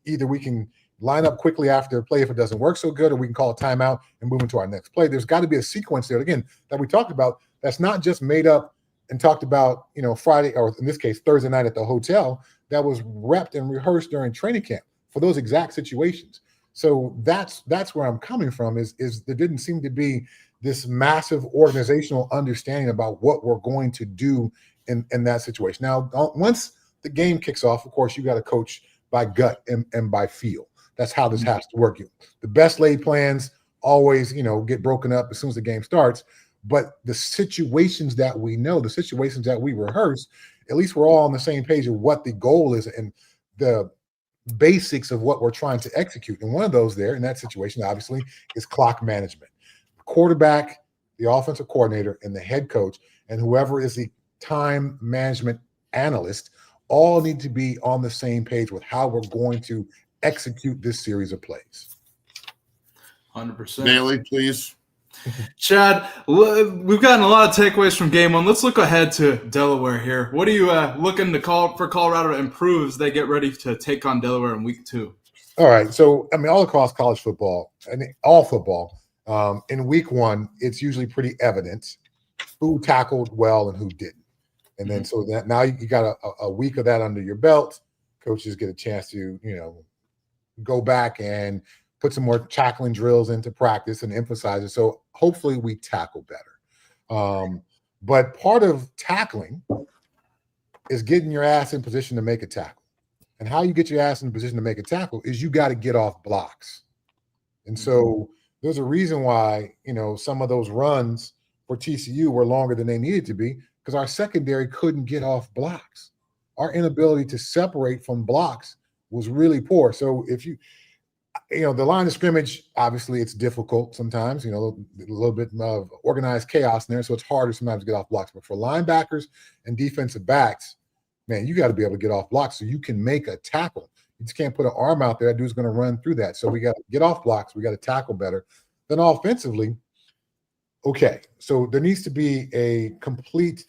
either we can line up quickly after a play if it doesn't work so good, or we can call a timeout and move into our next play. There's got to be a sequence there, again, that we talked about, that's not just made up and talked about, Friday, or in this case, Thursday night at the hotel, that was repped and rehearsed during training camp for those exact situations. So that's where I'm coming from, is there didn't seem to be this massive organizational understanding about what we're going to do in that situation. Now, once the game kicks off, of course, you got to coach by gut and by feel. That's how this has to work. The best laid plans always, get broken up as soon as the game starts. But the situations that we know, the situations that we rehearse, at least we're all on the same page of what the goal is and the basics of what we're trying to execute. And one of those there in that situation, obviously, is clock management. The quarterback, the offensive coordinator, and the head coach, and whoever is the time management analyst, all need to be on the same page with how we're going to execute this series of plays. 100%. Bailey, please. Chad, we've gotten a lot of takeaways from game one. Let's look ahead to Delaware here. What are you looking to call for Colorado to improve as they get ready to take on Delaware in week 2? All right. So, all across college football, and all football, in week 1, it's usually pretty evident who tackled well and who didn't. And then so that now you got a week of that under your belt. Coaches get a chance to, go back and put some more tackling drills into practice and emphasize it. So hopefully we tackle better. But part of tackling is getting your ass in position to make a tackle. And how you get your ass in position to make a tackle is you got to get off blocks. And so there's a reason why, some of those runs for TCU were longer than they needed to be, because our secondary couldn't get off blocks. Our inability to separate from blocks was really poor. So if the line of scrimmage, obviously it's difficult sometimes, a little bit of organized chaos in there. So it's harder sometimes to get off blocks. But for linebackers and defensive backs, man, you got to be able to get off blocks so you can make a tackle. You just can't put an arm out there. That dude's going to run through that. So we got to get off blocks. We got to tackle better. Then offensively, okay, so there needs to be a complete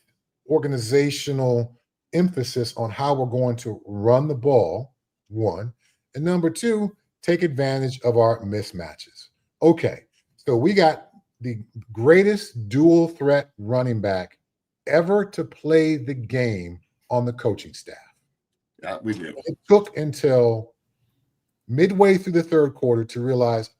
organizational emphasis on how we're going to run the ball, one. And number two, take advantage of our mismatches. Okay, so we got the greatest dual threat running back ever to play the game on the coaching staff. Yeah, we do. It took until midway through the third quarter to realize,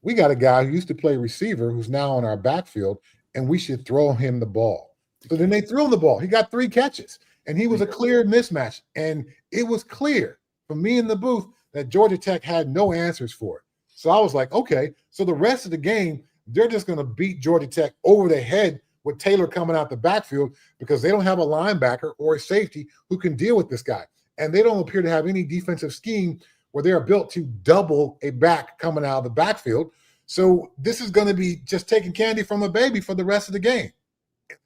we got a guy who used to play receiver who's now in our backfield, and we should throw him the ball. So then they threw him the ball. He got 3 catches, and he was a clear mismatch. And it was clear from me in the booth that Georgia Tech had no answers for it. So I was like, okay, so the rest of the game, they're just going to beat Georgia Tech over the head with Taylor coming out the backfield because they don't have a linebacker or a safety who can deal with this guy. And they don't appear to have any defensive scheme where they are built to double a back coming out of the backfield. So this is going to be just taking candy from a baby for the rest of the game.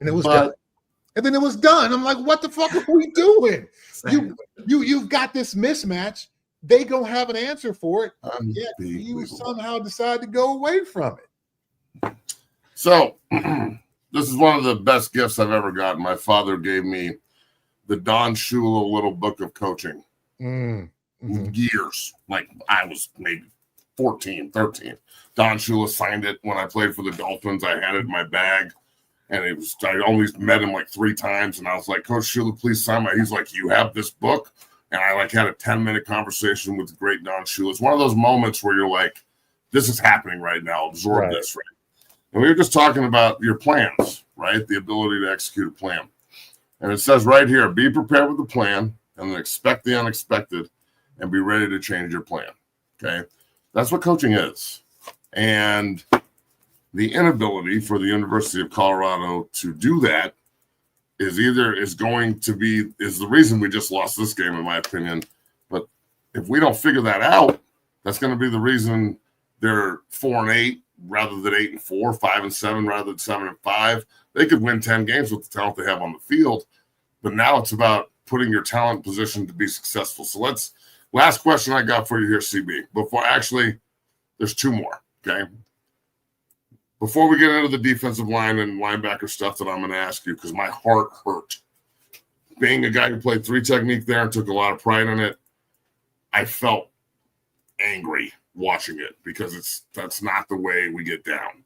And it was done. And then it was done. I'm like, what the fuck are we doing? You've got this mismatch. They don't have an answer for it. Yet you somehow decide to go away from it. So this is one of the best gifts I've ever gotten. My father gave me the Don Shula Little Book of Coaching. Years. Like I was maybe 14, 13. Don Shula signed it when I played for the Dolphins. I had it in my bag. And I only met him like 3 times. And I was like, Coach Shula, please sign my. He's like, you have this book? And I had a 10-minute conversation with the great Don Shula. It's one of those moments where you're like, this is happening right now. Absorb this, right? And we were just talking about your plans, right? The ability to execute a plan. And it says right here, be prepared with a plan and then expect the unexpected and be ready to change your plan, okay? That's what coaching is. And the inability for the University of Colorado to do that is the reason we just lost this game, in my opinion. But if we don't figure that out, that's going to be the reason they're 4-8, rather than 8-4, 5-7 rather than 7-5. They could win 10 games with the talent they have on the field. But now it's about putting your talent in position to be successful. So last question I got for you here, CB. There's two more, okay? Before we get into the defensive line and linebacker stuff that I'm going to ask you, because my heart hurt. Being a guy who played 3 technique there and took a lot of pride in it, I felt angry watching it because that's not the way we get down.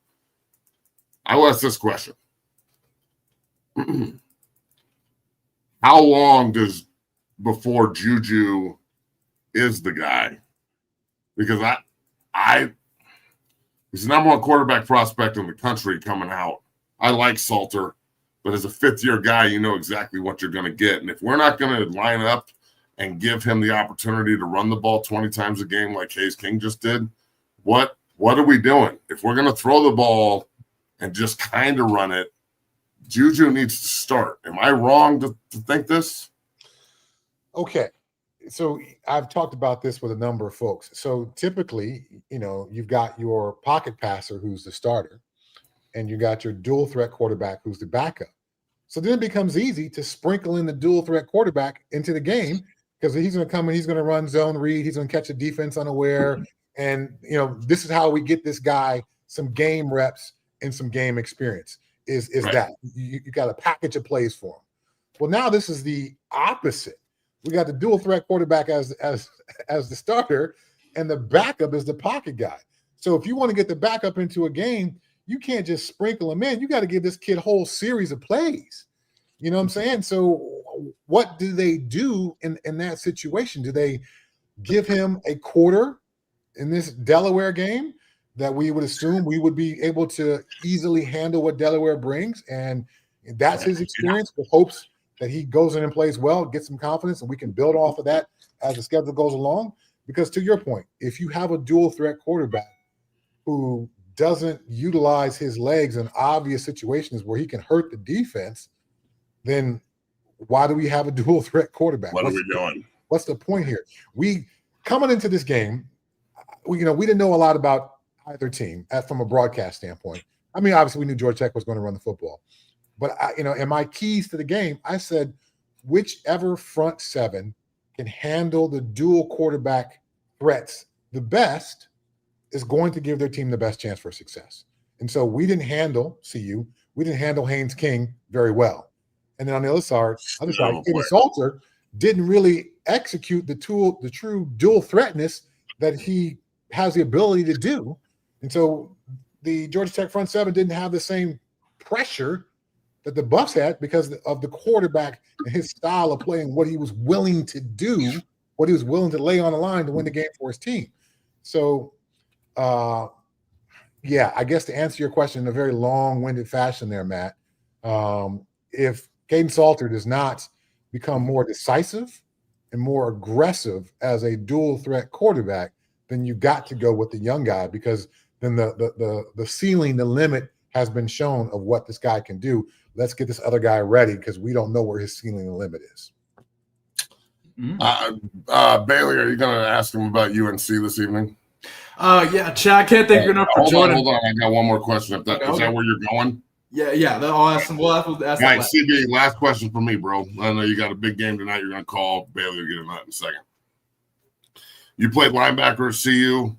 I will ask this question. How long before Juju is the guy? Because he's the number 1 quarterback prospect in the country coming out. I like Salter, but as a 5th-year guy, you know exactly what you're going to get. And if we're not going to line up and give him the opportunity to run the ball 20 times a game like Hayes King just did, what are we doing? If we're going to throw the ball and just kind of run it, Juju needs to start. Am I wrong to think this? Okay. So I've talked about this with a number of folks. So typically, you've got your pocket passer who's the starter, and you got your dual threat quarterback who's the backup. So then it becomes easy to sprinkle in the dual threat quarterback into the game because he's going to come and he's going to run zone read. He's going to catch a defense unaware. And, this is how we get this guy some game reps and some game experience is right. That you got a package of plays for him. Well, now this is the opposite. We got the dual threat quarterback as the starter, and the backup is the pocket guy. So if you want to get the backup into a game, you can't just sprinkle him in. You got to give this kid a whole series of plays. You know what I'm saying? So what do they do in that situation? Do they give him a quarter in this Delaware game that we would assume we would be able to easily handle what Delaware brings? And that's his experience with hopes that he goes in and plays well, gets some confidence, and we can build off of that as the schedule goes along. Because to your point, if you have a dual threat quarterback who doesn't utilize his legs in obvious situations where he can hurt the defense, then why do we have a dual threat quarterback? What are we doing? What's the point here? We coming into this game, we didn't know a lot about either team from a broadcast standpoint. I mean, obviously we knew Georgia Tech was going to run the football. But, in my keys to the game, I said whichever front seven can handle the dual quarterback threats the best is going to give their team the best chance for success. And so we didn't handle CU. We didn't handle Haynes King very well. And then on the other side, Kenny Salter didn't really execute the true dual threatness that he has the ability to do. And so the Georgia Tech front seven didn't have the same pressure that the Buffs had because of the quarterback and his style of playing, what he was willing to do, what he was willing to lay on the line to win the game for his team. So, I guess to answer your question in a very long-winded fashion there, Matt, if Caden Salter does not become more decisive and more aggressive as a dual threat quarterback, then you got to go with the young guy because then the ceiling, the limit has been shown of what this guy can do. Let's get this other guy ready because we don't know where his ceiling and limit is. Bailey, are you going to ask him about UNC this evening? Yeah, Chad, I can't thank you enough for joining. Hold on. I got one more question. Is that where you're going? Yeah. I'll ask him. We'll ask all right, CB, last question for me, bro. I know you got a big game tonight. You're going to call. Bailey will get in that in a second. You played linebacker at CU.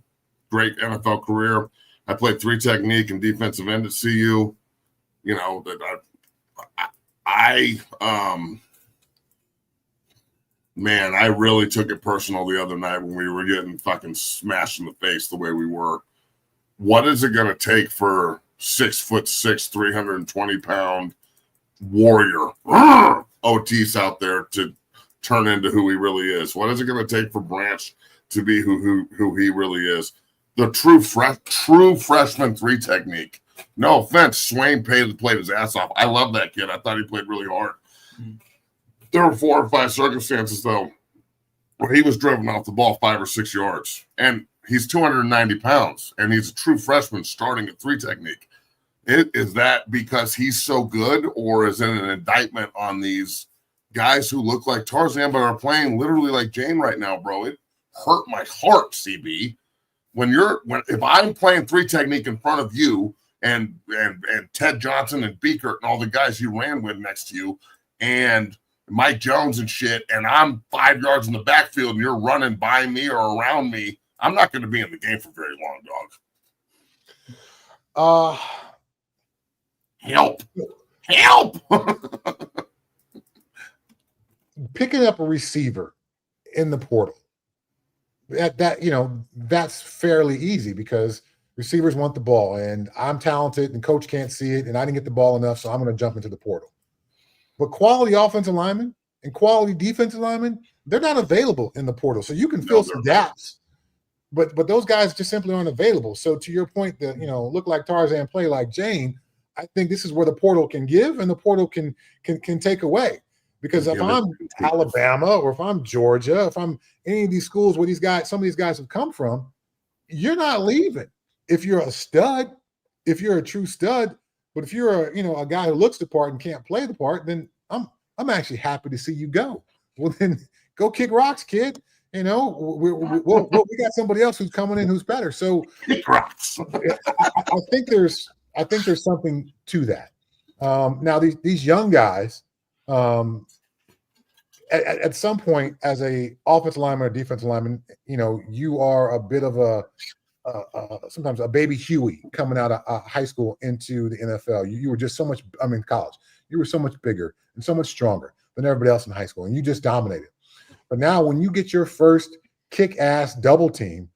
Great NFL career. I played 3 technique and defensive end at CU. I really took it personal the other night when we were getting fucking smashed in the face the way we were. What is it going to take for 6'6", 320-pound warrior Otis out there to turn into who he really is? What is it going to take for Branch to be who he really is? The true freshman 3 technique. No offense, Swain played his ass off. I love that kid. I thought he played really hard. There were 4 or 5 circumstances, though, where he was driven off the ball 5 or 6 yards. And he's 290 pounds, and he's a true freshman starting at 3 technique. Is that because he's so good, or is it an indictment on these guys who look like Tarzan but are playing literally like Jane right now, bro? It hurt my heart, CB, if I'm playing 3 technique in front of you and Ted Johnson and Beekert and all the guys you ran with next to you and Mike Jones and shit, and I'm 5 yards in the backfield and you're running by me or around me, I'm not going to be in the game for very long, dog. Help. Picking up a receiver in the portal, that's fairly easy because receivers want the ball, and I'm talented and coach can't see it, and I didn't get the ball enough, so I'm going to jump into the portal. But quality offensive linemen and quality defensive linemen, they're not available in the portal. So you can fill some gaps, but those guys just simply aren't available. So to your point that, look like Tarzan, play like Jane, I think this is where the portal can give and the portal can take away. Because if I'm Alabama or if I'm Georgia, if I'm any of these schools where some of these guys have come from, you're not leaving. If you're a stud, if you're a true stud, but if you're a guy who looks the part and can't play the part, then I'm actually happy to see you go. Well, then go kick rocks, kid. We got somebody else who's coming in who's better. So kick rocks. I think there's something to that. Now these young guys, at some point as a offensive lineman or defensive lineman, you are a bit of sometimes a baby Huey coming out of high school into the NFL. You were just college. You were so much bigger and so much stronger than everybody else in high school, and you just dominated. But now when you get your first kick-ass double team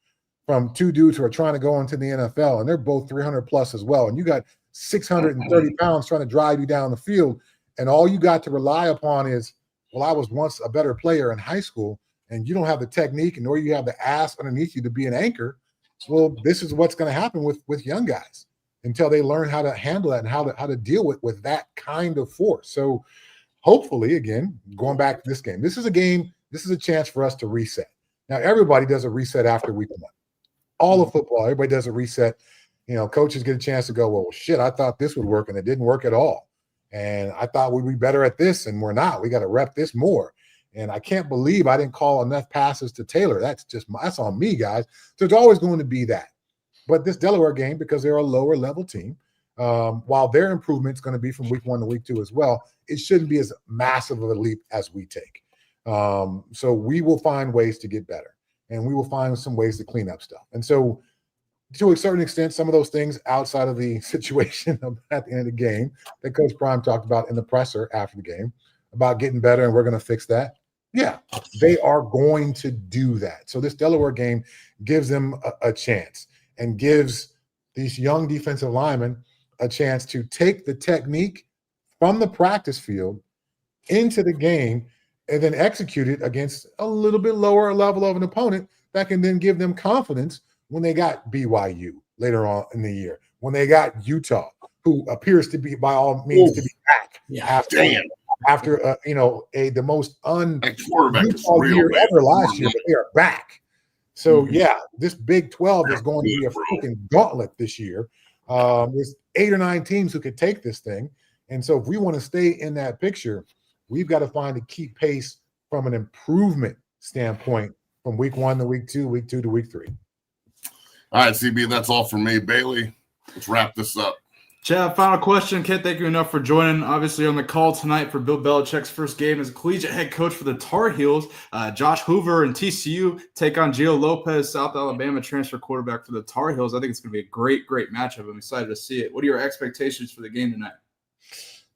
from 2 dudes who are trying to go into the NFL, and they're both 300 plus as well, and you got 630 pounds trying to drive you down the field, and all you got to rely upon is, well, I was once a better player in high school, and you don't have the technique nor you have the ass underneath you to be an anchor. Well, this is what's going to happen with young guys until they learn how to handle that and how to deal with that kind of force. So hopefully, again, going back to this game, this is a chance for us to reset. Now, everybody does a reset after week 1. All of football, everybody does a reset. Coaches get a chance to go, well, shit, I thought this would work, and it didn't work at all. And I thought we'd be better at this, and we're not. We got to rep this more. And I can't believe I didn't call enough passes to Taylor. That's on me, guys. So it's always going to be that. But this Delaware game, because they're a lower level team, while their improvement is going to be from week 1 to week 2 as well, it shouldn't be as massive of a leap as we take. So we will find ways to get better, and we will find some ways to clean up stuff. And so to a certain extent, some of those things outside of the situation at the end of the game that Coach Prime talked about in the presser after the game about getting better and we're going to fix that. Yeah, they are going to do that. So this Delaware game gives them a chance and gives these young defensive linemen a chance to take the technique from the practice field into the game and then execute it against a little bit lower level of an opponent that can then give them confidence when they got BYU later on in the year, when they got Utah, who appears to be by all means to be back after the most Utah year ever last year, but they are back. So this Big 12 is going to be a freaking gauntlet this year. There's 8 or 9 teams who could take this thing, and so if we want to stay in that picture, we've got to find a key pace from an improvement standpoint from week 1 to week 2, week 2 to week 3. All right, CB, that's all for me. Bailey, let's wrap this up. Chad, final question. Can't thank you enough for joining. Obviously on the call tonight for Bill Belichick's first game as a collegiate head coach for the Tar Heels. Josh Hoover and TCU take on Gio Lopez, South Alabama transfer quarterback for the Tar Heels. I think it's going to be a great, great matchup. I'm excited to see it. What are your expectations for the game tonight?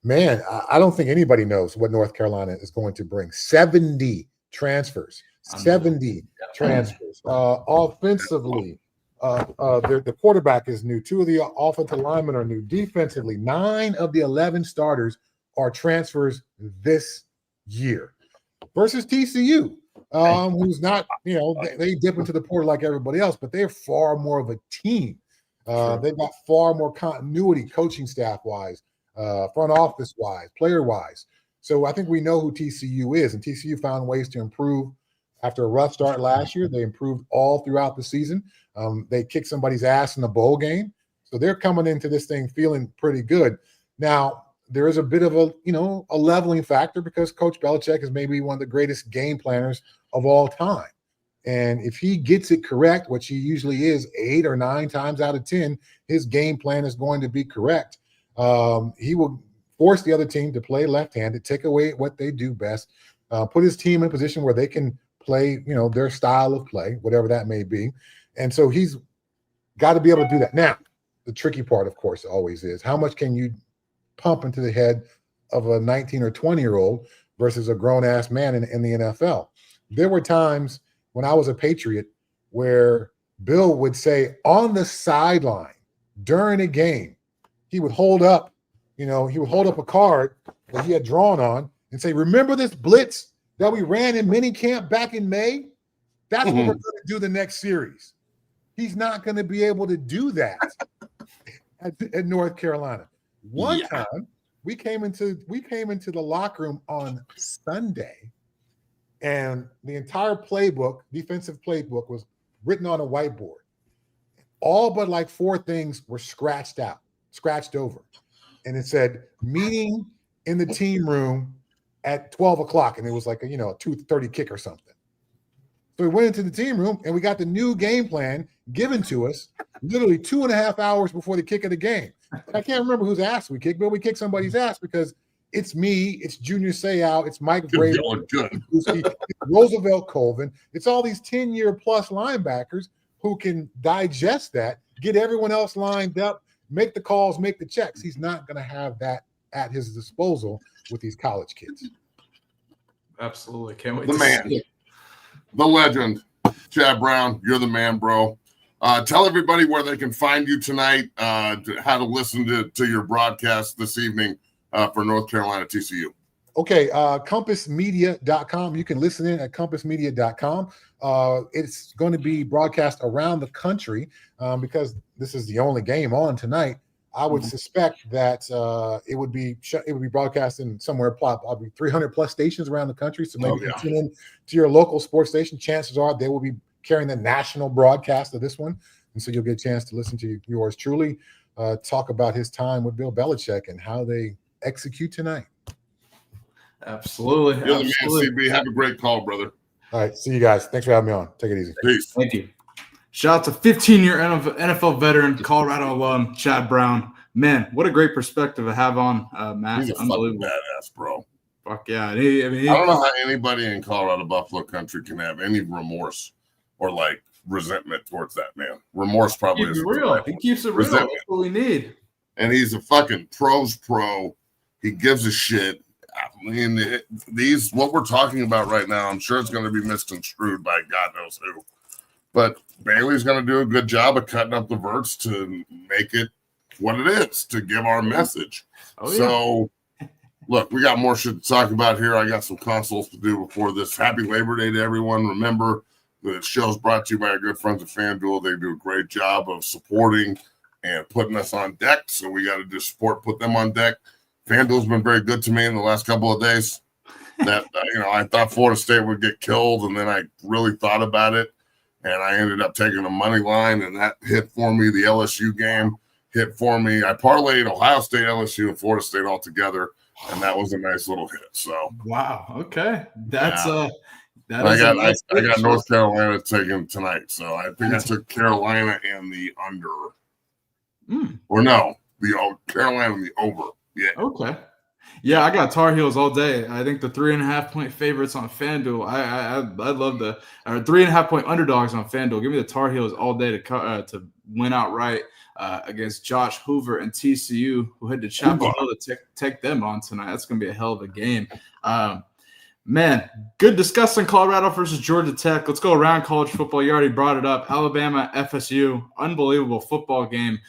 Man, I don't think anybody knows what North Carolina is going to bring. 70 transfers. 70 transfers. Offensively, the quarterback is new. 2 of the offensive linemen are new. Defensively, 9 of the 11 starters are transfers this year versus TCU, who's not, they dip into the portal like everybody else, but they're far more of a team. They've got far more continuity coaching staff-wise, front office-wise, player-wise. So I think we know who TCU is, and TCU found ways to improve. After a rough start last year, they improved all throughout the season. They kicked somebody's ass in the bowl game. So they're coming into this thing feeling pretty good. Now, there is a bit of a leveling factor because Coach Belichick is maybe one of the greatest game planners of all time. And if he gets it correct, which he usually is 8 or 9 times out of 10, his game plan is going to be correct. He will force the other team to play left-handed, take away what they do best, put his team in a position where they can play, their style of play, whatever that may be. And so he's got to be able to do that. Now, the tricky part, of course, always is how much can you pump into the head of a 19 or 20-year-old versus a grown-ass man in the NFL. There were times when I was a Patriot where Bill would say on the sideline during a game, he would hold up, a card that he had drawn on and say, remember this blitz that we ran in minicamp back in May? That's what we're going to do the next series. He's not going to be able to do that at North Carolina. One time we came into the locker room on Sunday, and the entire defensive playbook was written on a whiteboard. All but like 4 things were scratched over. And it said, meeting in the team room at 12 o'clock. And it was like a 2:30 kick or something. So we went into the team room and we got the new game plan given to us literally 2.5 hours before the kick of the game. I can't remember whose ass we kicked, but we kicked somebody's ass because it's me, it's Junior Seau, it's Mike Brady, it's Roosevelt Colvin. It's all these 10-year plus linebackers who can digest that, get everyone else lined up, make the calls, make the checks. He's not going to have that at his disposal with these college kids. Absolutely. Can't wait to see it. The legend, Chad Brown, you're the man, bro. Tell everybody where they can find you tonight, how to listen to your broadcast this evening for North Carolina TCU. Okay, compassmedia.com. You can listen in at compassmedia.com. It's going to be broadcast around the country because this is the only game on tonight. I would suspect that it would be broadcast in somewhere probably 300 plus stations around the country. So maybe tune in to your local sports station. Chances are they will be carrying the national broadcast of this one, and so you'll get a chance to listen to yours truly talk about his time with Bill Belichick and how they execute tonight. Absolutely. You're the man, CB. Have a great call, brother. All right, see you guys. Thanks for having me on. Take it easy. Peace. Thank you. Shout out to 15-year NFL veteran, Colorado alum, Chad Brown. Man, what a great perspective to have on, Matt. He's a fucking badass, bro. Fuck yeah. I don't know how anybody in Colorado Buffalo country can have any remorse or like resentment towards that man. Remorse probably is real. He keeps it real. That's what we need. And he's a fucking pros pro. He gives a shit. I mean, what we're talking about right now, I'm sure it's going to be misconstrued by God knows who. But Bailey's going to do a good job of cutting up the verts to make it what it is, to give our message. So, look, we got more shit to talk about here. I got some consoles to do before this. Happy Labor Day to everyone. Remember, the show's brought to you by our good friends at FanDuel. They do a great job of supporting and putting us on deck. So we got to do support, put them on deck. FanDuel's been very good to me in the last couple of days. That I thought Florida State would get killed, and then I really thought about it, and I ended up taking a money line, and that hit for me. The LSU game hit for me. I parlayed Ohio State, LSU, and Florida State all together, and that was a nice little hit. So wow, okay, that's I got North Carolina taking tonight, so I think I took Carolina and the under, or no, the Carolina and the over. Yeah. Okay. Yeah, I got Tar Heels all day. I think the 3.5 point favorites on FanDuel. I love the 3.5 point underdogs on FanDuel. Give me the Tar Heels all day to win outright against Josh Hoover and TCU, who head to Chapel Hill to take them on tonight. That's going to be a hell of a game. Man, good discussing Colorado versus Georgia Tech. Let's go around college football. You already brought it up. Alabama, FSU, unbelievable football game.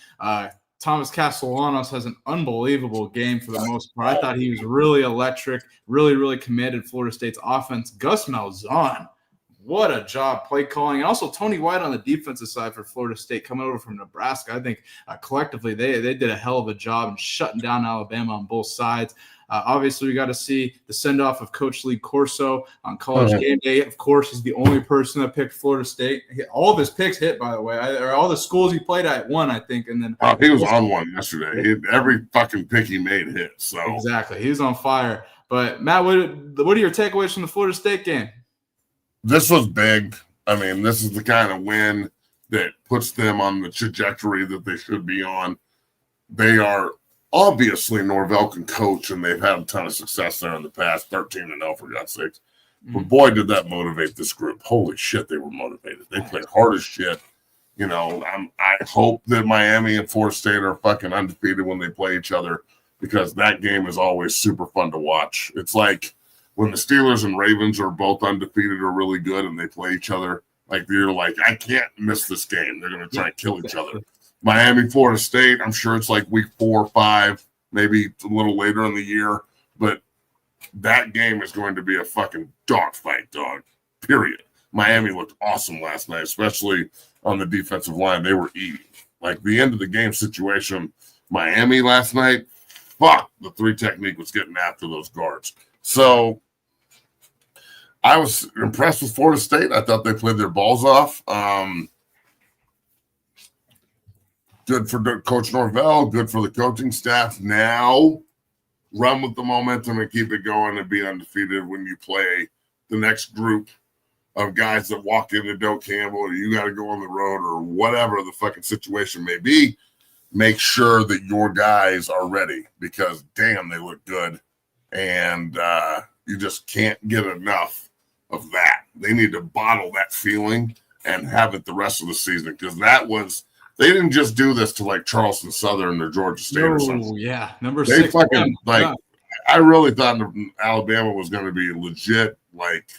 Thomas Castellanos has an unbelievable game for the most part. I thought he was really electric, really commanded Florida State's offense. Gus Malzahn, what a job play calling. And also Tony White on the defensive side for Florida State coming over from Nebraska. I think collectively they did a hell of a job in shutting down Alabama on both sides. Obviously, we got to see the send-off of Coach Lee Corso on College Game Day. Of course, he's the only person that picked Florida State. All of his picks hit, by the way. All the schools he played at won, I think. And then he was on one yesterday. Every fucking pick he made hit. So exactly, he was on fire. But Matt, what are your takeaways from the Florida State game? This was big. I mean, this is the kind of win that puts them on the trajectory that they should be on. They are obviously Norvell can coach, and they've had a ton of success there in the past, 13-0 for God's sakes. But boy, did that motivate this group. Holy shit, they were motivated. They played hard as shit. You know, I hope that Miami and Florida State are fucking undefeated when they play each other, because that game is always super fun to watch. It's like when the Steelers and Ravens are both undefeated or really good and they play each other, like you're like, I can't miss this game. They're going to try and kill each other. Miami, Florida State, I'm sure it's like week 4 or 5, maybe a little later in the year, but that game is going to be a fucking dogfight, dog, period. Miami looked awesome last night, especially on the defensive line. They were eating. Like the end of the game situation, Miami last night, fuck, the 3 technique was getting after those guards. So I was impressed with Florida State. I thought they played their balls off. Good for Coach Norvell, good for the coaching staff. Now run with the momentum and keep it going and be undefeated when you play the next group of guys that walk into Doak Campbell, or you got to go on the road, or whatever the fucking situation may be. Make sure that your guys are ready, because damn, they look good. And you just can't get enough of that. They need to bottle that feeling and have it the rest of the season, because that was, they didn't just do this to like Charleston Southern or Georgia State or something. Yeah, number they 6. Fucking like, I really thought Alabama was going to be legit, like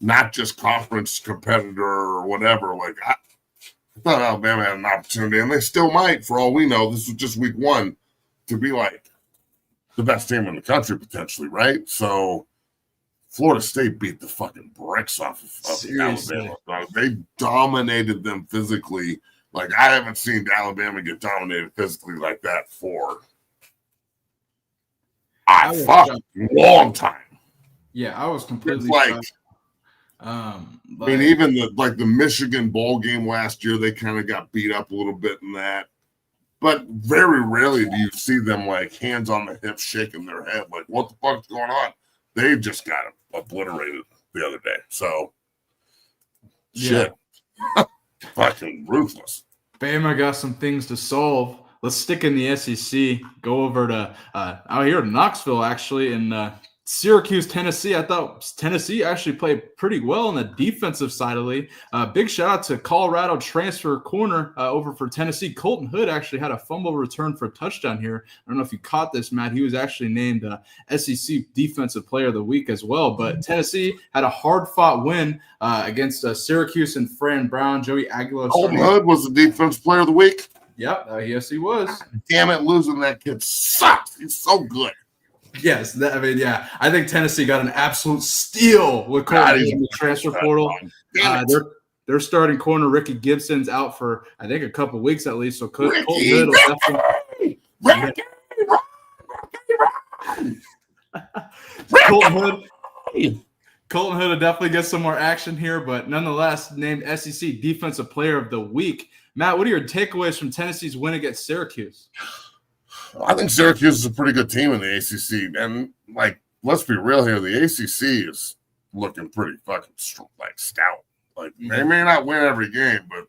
not just conference competitor or whatever. Like I thought Alabama had an opportunity, and they still might, for all we know. This was just week 1 to be like the best team in the country potentially, right? So Florida State beat the fucking bricks off of Alabama. They dominated them physically. Like, I haven't seen Alabama get dominated physically like that for a fucking long time. Yeah, I was completely I mean, even the Michigan bowl game last year, they kind of got beat up a little bit in that. But very rarely do you see them like hands on the hips shaking their head like, what the fuck's going on? They just got obliterated the other day. So, shit. Fucking ruthless. Bama got some things to solve. Let's stick in the SEC. Go over to out here in Knoxville, actually, in Syracuse, Tennessee. I thought Tennessee actually played pretty well on the defensive side of the league. Big shout out to Colorado transfer corner over for Tennessee. Colton Hood actually had a fumble return for a touchdown here. I don't know if you caught this, Matt. He was actually named SEC Defensive Player of the Week as well. But Tennessee had a hard-fought win against Syracuse and Fran Brown. Joey Aguilar. Colton Hood was the Defensive Player of the Week? Yep, yes, he was. Damn it, losing that kid sucks. He's so good. Yes, I think Tennessee got an absolute steal with Colton in the transfer portal. Their starting corner, Ricky Gibson's out for, I think, a couple weeks at least. So Colton Hood will definitely get some more action here, but nonetheless, named SEC Defensive Player of the Week. Matt, what are your takeaways from Tennessee's win against Syracuse? I think Syracuse is a pretty good team in the ACC. And, like, let's be real here. The ACC is looking pretty fucking stout. Like, they may not win every game, but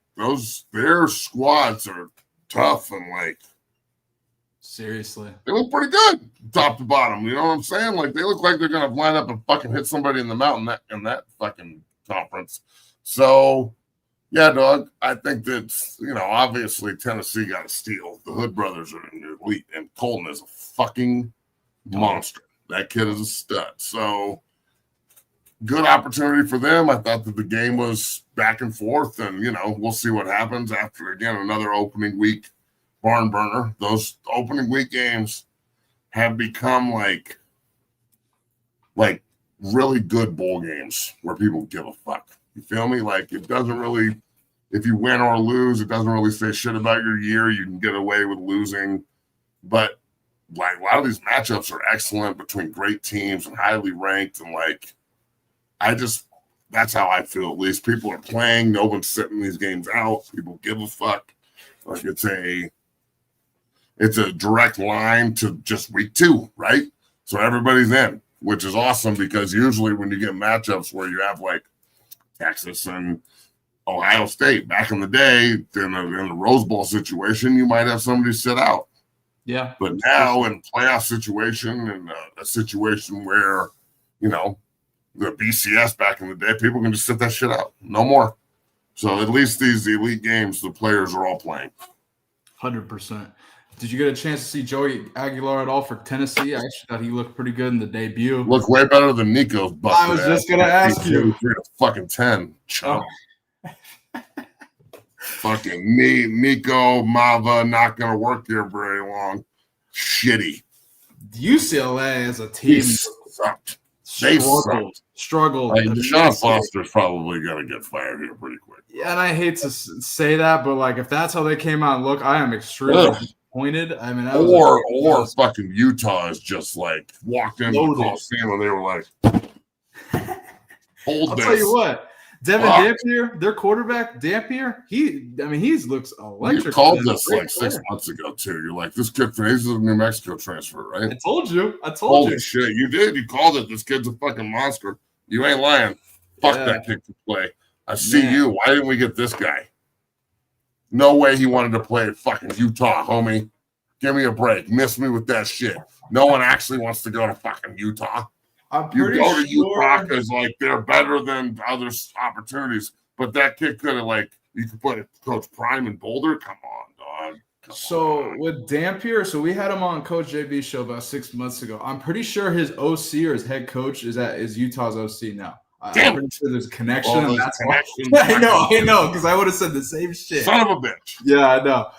their squads are tough and, like, seriously, they look pretty good top to bottom. You know what I'm saying? Like, they look like they're going to line up and fucking hit somebody in the mouth in that fucking conference. So, yeah, dog, I think that's, obviously Tennessee got a steal. The Hood brothers are in the elite, and Colton is a fucking monster. That kid is a stud. So, good opportunity for them. I thought that the game was back and forth, and, we'll see what happens after, again, another opening week barn burner. Those opening week games have become like really good bowl games where people give a fuck. You feel me? Like, it doesn't really, if you win or lose, it doesn't really say shit about your year. You can get away with losing. But, like, a lot of these matchups are excellent between great teams and highly ranked. And, like, that's how I feel, at least. People are playing. No one's sitting these games out. People give a fuck. Like, it's a direct line to just week 2, right? So everybody's in, which is awesome, because usually when you get matchups where you have, like, Texas and Ohio State back in the day, in a Rose Bowl situation, you might have somebody sit out. Yeah. But now in playoff situation and a situation where, the BCS back in the day, people can just sit that shit out. No more. So at least these elite games, the players are all playing. 100%. Did you get a chance to see Joey Aguilar at all for Tennessee? I actually thought he looked pretty good in the debut. Look way better than Nico's busted. I was just going to ask you. 3 to fucking 10. Chump. Fucking Nico Mava not going to work here very long. Shitty. UCLA as a team sucked. They struggled. Like, Deshaun Foster's probably going to get fired here pretty quick. Yeah, and I hate to say that, but like if that's how they came out and look, I am extremely disappointed. I mean, or fucking Utah is just like walked into the Coliseum and they were like, "Hold this." I'll tell you what, Devin Dampier, their quarterback, Dampier, he looks electric. You called this like 6 months ago too. You're like, this kid, he's a New Mexico transfer, right? I told you. Holy shit, you did. You called it. This kid's a fucking monster. You ain't lying. Fuck that kid to play. I see you. Why didn't we get this guy? No way he wanted to play at fucking Utah, homie. Give me a break. Miss me with that shit. No one actually wants to go to fucking Utah. You go to Utah because like they're better than other opportunities. But that kid could have you could put Coach Prime in Boulder. Come on, dog. With Dampier, we had him on Coach JB's show about 6 months ago. I'm pretty sure his OC or his head coach is Utah's OC now. I'm pretty sure there's a connection. I know, because I would have said the same shit. Son of a bitch. Yeah, I know.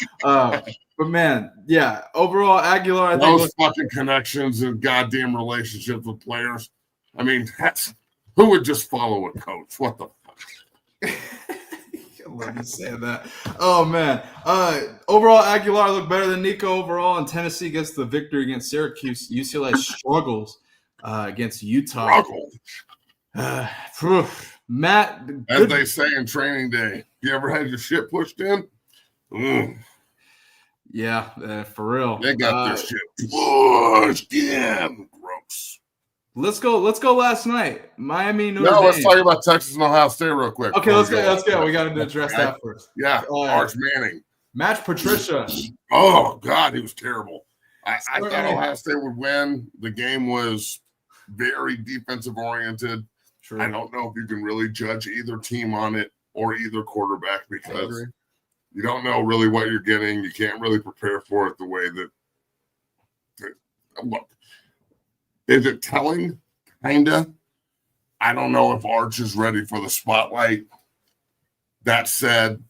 But man, yeah. Overall, Aguilar. Those fucking connections and goddamn relationships with players. I mean, who would just follow a coach? What the fuck? Let me say that. Oh man. Overall, Aguilar looked better than Nico overall, and Tennessee gets the victory against Syracuse. UCLA struggles against Utah. Matt, as they say in training day, you ever had your shit pushed in? Yeah, for real. They got their shit pushed in. Gross. Let's go last night. Miami, Notre Dame. Let's talk about Texas and Ohio State real quick. Okay, let's go. We got to address that first. Yeah, Arch Manning. Matt Patricia. Oh, God, he was terrible. I thought Ohio State would win. The game was very defensive-oriented. True. I don't know if you can really judge either team on it or either quarterback because you don't know really what you're getting. You can't really prepare for it the way that look. Is it telling? Kinda. I don't know if Arch is ready for the spotlight. That said,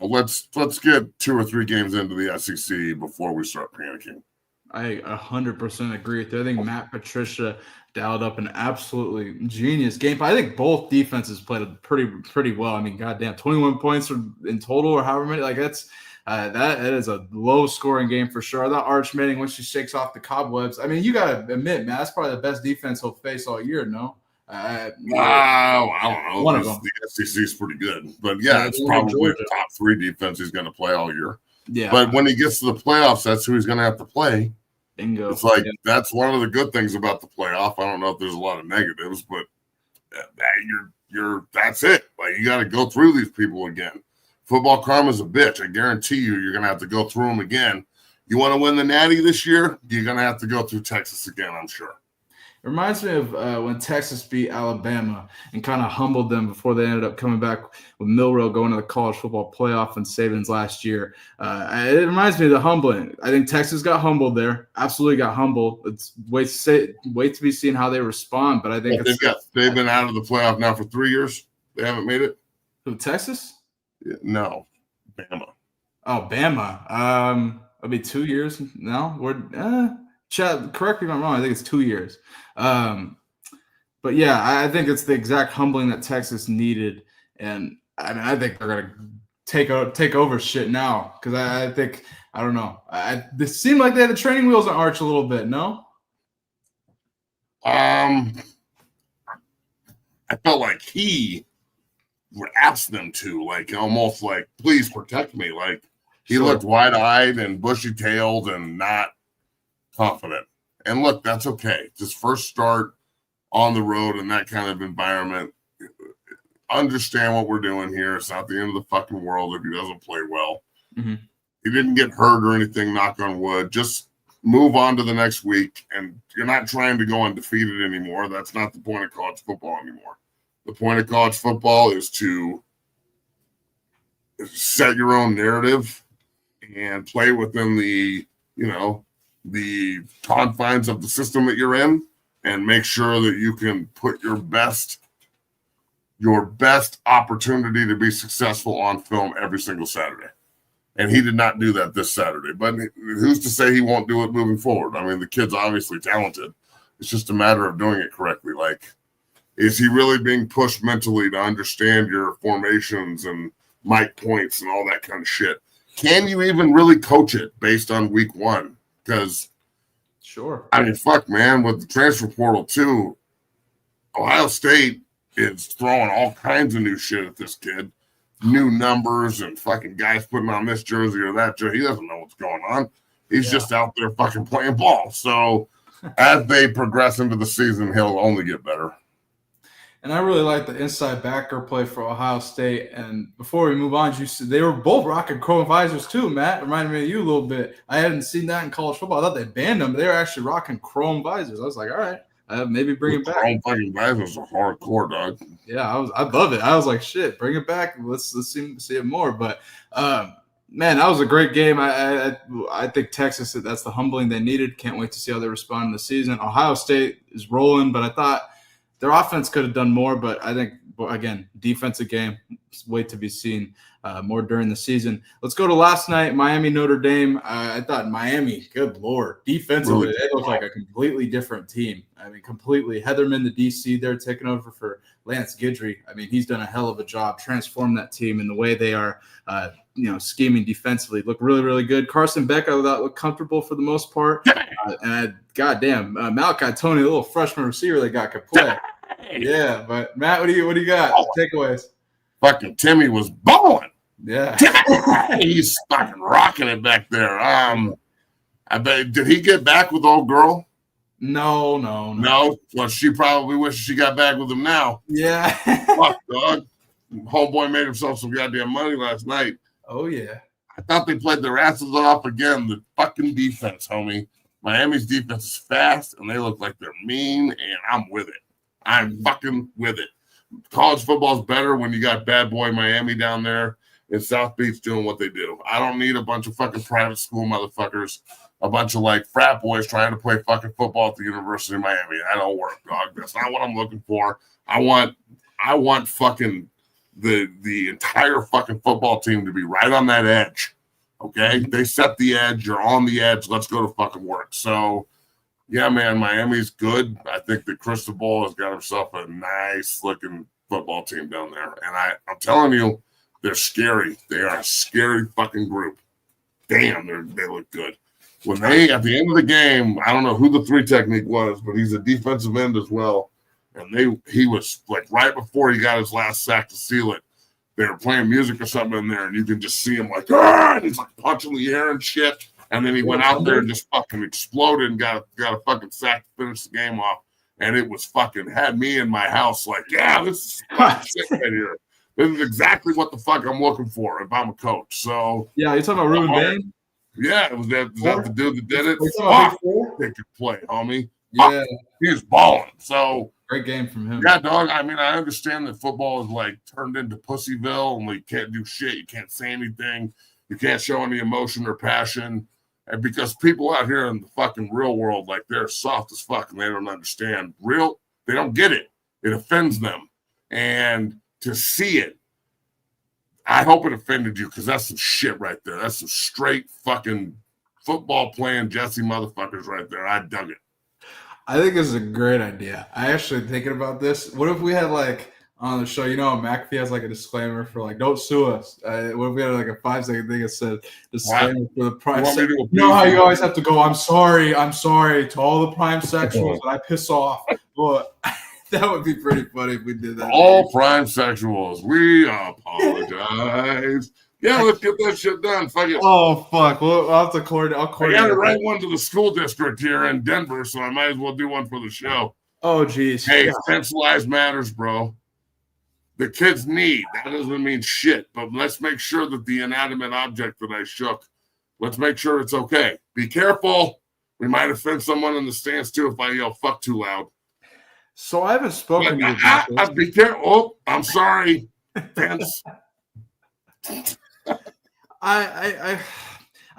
let's get 2 or 3 games into the SEC before we start panicking. I 100% agree with you. I think Matt Patricia dialed up an absolutely genius game. But I think both defenses played pretty well. I mean, goddamn, 21 points in total or however many. Like that is a low scoring game for sure. I thought Arch Manning, once she shakes off the cobwebs, I mean, you got to admit, man, that's probably the best defense he'll face all year. No. I don't know. One of them. The SEC is pretty good, but it's probably the top 3 defense he's going to play all year. Yeah. But when he gets to the playoffs, that's who he's going to have to play. Bingo. It's like that's one of the good things about the playoff. I don't know if there's a lot of negatives, but that's it. Like you got to go through these people again. Football karma's a bitch. I guarantee you're going to have to go through them again. You want to win the Natty this year? You're going to have to go through Texas again, I'm sure. It reminds me of when Texas beat Alabama and kind of humbled them before they ended up coming back with Milroe going to the college football playoff and Saban's last year. It reminds me of the humbling. I think Texas got humbled there. Absolutely got humbled. It's wait to be seen how they respond. But I think they've been out of the playoff now for 3 years. They haven't made it. Who, Texas? No, Bama. Oh, Bama. It'll be 2 years now. Chad, correct me if I'm wrong. I think it's 2 years. But yeah, I think it's the exact humbling that Texas needed, and I mean, I think they're gonna take over shit now because I think I don't know. It seemed like they had the training wheels on Arch a little bit. No. I felt like he asked them to, like, almost like, please protect me. Like he looked wide-eyed and bushy-tailed and not confident. And look, that's okay. Just first start on the road in that kind of environment. understand what we're doing here. It's not the end of the fucking world if he doesn't play well. Mm-hmm. He didn't get hurt or anything, knock on wood. Just move on to the next week, and you're not trying to go undefeated anymore. That's not the point of college football anymore. The point of college football is to set your own narrative and play within the, the confines of the system that you're in, and make sure that you can put your best opportunity to be successful on film every single Saturday. And he did not do that this Saturday. But who's to say he won't do it moving forward? I mean, the kid's obviously talented. It's just a matter of doing it correctly. Like, is he really being pushed mentally to understand your formations and mic points and all that kind of shit? Can you even really coach it based on week one? Because, sure. I mean, fuck, man, with the transfer portal too, Ohio State is throwing all kinds of new shit at this kid. New numbers and fucking guys putting on this jersey or that jersey. He doesn't know what's going on. He's just out there fucking playing ball. So as they progress into the season, he'll only get better. And I really like the inside backer play for Ohio State. And before we move on, you said they were both rocking chrome visors too, Matt. Reminded me of you a little bit. I hadn't seen that in college football. I thought they banned them. They were actually rocking chrome visors. I was like, all right, maybe bring it back. Chrome fucking visors are hardcore, dog. Yeah, I love it. I was like, shit, bring it back. Let's see it more. But man, that was a great game. I think Texas, that's the humbling they needed. Can't wait to see how they respond in the season. Ohio State is rolling, but I thought their offense could have done more. But I think, again, defensive game, wait to be seen more during the season. Let's go to last night, Miami, Notre Dame. I thought Miami, good Lord, defensively, Really? they look like a completely different team. I mean, completely. Heatherman, the DC, they're taking over for Lance Guidry. I mean, he's done a hell of a job transforming that team in the way they are, scheming defensively. Look really, really good. Carson Beck, I thought looked comfortable for the most part. Goddamn, Malachi Tony, a little freshman receiver they got could play. Yeah, but Matt, what do you got? Takeaways. Fucking Timmy was balling. Yeah. He's fucking rocking it back there. I bet, did he get back with old girl? No. Well, she probably wishes she got back with him now. Yeah. Fuck, dog. Homeboy made himself some goddamn money last night. Oh, yeah. I thought they played their asses off again. The fucking defense, homie. Miami's defense is fast, and they look like they're mean, and I'm with it. I'm fucking with it. College football is better when you got bad boy Miami down there in South Beach doing what they do. I don't need a bunch of fucking private school motherfuckers, a bunch of like frat boys trying to play fucking football at the University of Miami. That don't work, dog. That's not what I'm looking for. I want fucking the entire fucking football team to be right on that edge. Okay? They set the edge. You're on the edge. Let's go to fucking work. So, yeah, man, Miami's good. I think that Cristobal has got himself a nice-looking football team down there. And I'm telling you, they're scary. They are a scary fucking group. Damn, they look good. When they, at the end of the game, I don't know who the 3 technique was, but he's a defensive end as well. And he was, like, right before he got his last sack to seal it, they were playing music or something in there, and you can just see him like, and he's like punching the air and shit. And then he went out there and just fucking exploded and got a fucking sack to finish the game off. And it was fucking had me in my house like, yeah, this is fucking shit right here. This is exactly what the fuck I'm looking for if I'm a coach. So yeah, you talking about Ruben Bain? Yeah, was that the dude that did it? Fuck, they could play, homie. Yeah, he was balling. So great game from him. Yeah, dog. I mean, I understand that football is like turned into Pussyville, and you can't do shit. You can't say anything. You can't show any emotion or passion. And because people out here in the fucking real world, like they're soft as fuck and they don't understand. They don't get it. It offends them. And to see it, I hope it offended you because that's some shit right there. That's some straight fucking football playing Jesse motherfuckers right there. I dug it. I think this is a great idea. I actually thinking about this. What if we had like on the show, McAfee has like a disclaimer for like, don't sue us. What if we had like a 5-second thing that said disclaimer for the prime sexuals? You know how you always have to go, I'm sorry to all the prime sexuals that I piss off. But that would be pretty funny if we did that. All prime sexuals, we apologize. Yeah, let's get that shit done. Fuck it. Oh, fuck. Well, I'll have to coordinate. I got to write one to the school district here in Denver, so I might as well do one for the show. Oh, geez. Hey, centralized matters, bro. the kid's knee. That doesn't mean shit, but let's make sure that the inanimate object that I shook, let's make sure it's okay. Be careful. We might offend someone in the stands too if I yell fuck too loud. So I haven't spoken to you about this. Be careful. Oh, I'm sorry. Fence. I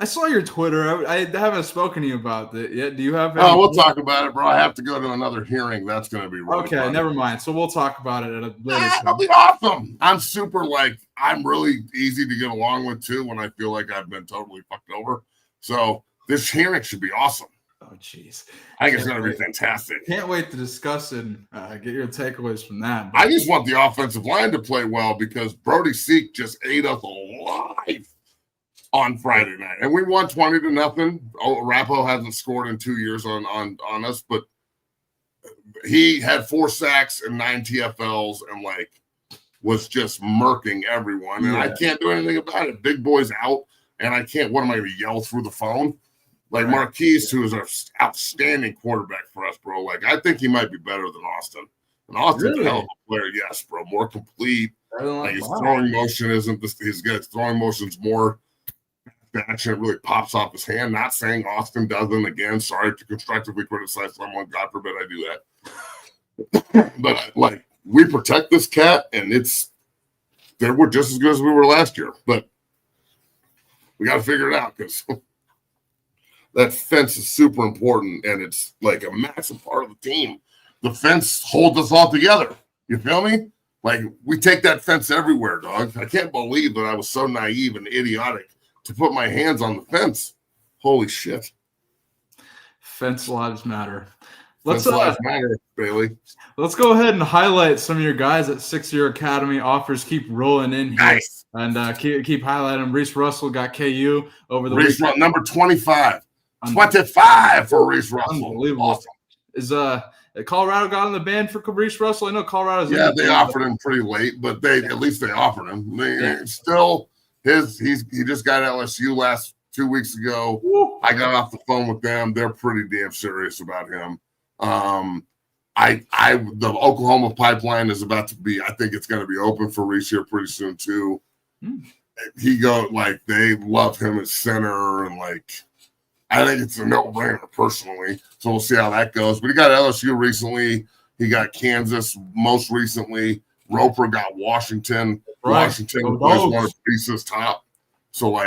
saw your Twitter. I haven't spoken to you about it yet. Do you have? Oh, we'll talk about it, bro. I have to go to another hearing. That's going to be really okay. fun. Never mind. So we'll talk about it at a later time. That'll be awesome. I'm really easy to get along with too when I feel like I've been totally fucked over. So this hearing should be awesome. Oh, jeez. I think it's going to be fantastic. Can't wait to discuss it and get your takeaways from that. I just want the offensive line to play well because Brody Seek just ate us alive on Friday night. And we won 20-0. Rappo hasn't scored in 2 years on us, but he had 4 sacks and 9 TFLs and was just murking everyone. And I can't do anything about it. Big boy's out, and I can't. What am I going to yell through the phone? Marquise, who is an outstanding quarterback for us, bro. I think he might be better than Austin. And Austin's a hell of a player, yes, bro. More complete. His throwing motion isn't his good. His throwing motion's more action. It really pops off his hand. Not saying Austin doesn't. Again, sorry to constructively criticize someone. God forbid I do that. But we protect this cat, and we're just as good as we were last year. But we got to figure it out because that fence is super important, and it's a massive part of the team. The fence holds us all together. You feel me? We take that fence everywhere, dog. I can't believe that I was so naive and idiotic to put my hands on the fence. Holy shit. Fence lives matter. Fence lives matter, Bailey. Let's go ahead and highlight some of your guys at 6-Year Academy. Offers keep rolling in here. Nice. And keep highlighting them. Reese Russell got KU over the weekend. Number 25. 25 for Reese Russell. Unbelievable. Awesome. Is Colorado got on the ban for Reese Russell? I know Colorado's. Yeah, they offered him pretty late, but at least they offered him. Still, he just got LSU 2 weeks ago. Woo. I got off the phone with them. They're pretty damn serious about him. The Oklahoma pipeline is about to be. I think it's going to be open for Reese here pretty soon too. They love him at center and I think it's a no-brainer personally. So we'll see how that goes. But he got LSU recently. He got Kansas most recently. Roper got Washington. Right. Washington plays one of Reese's top. So,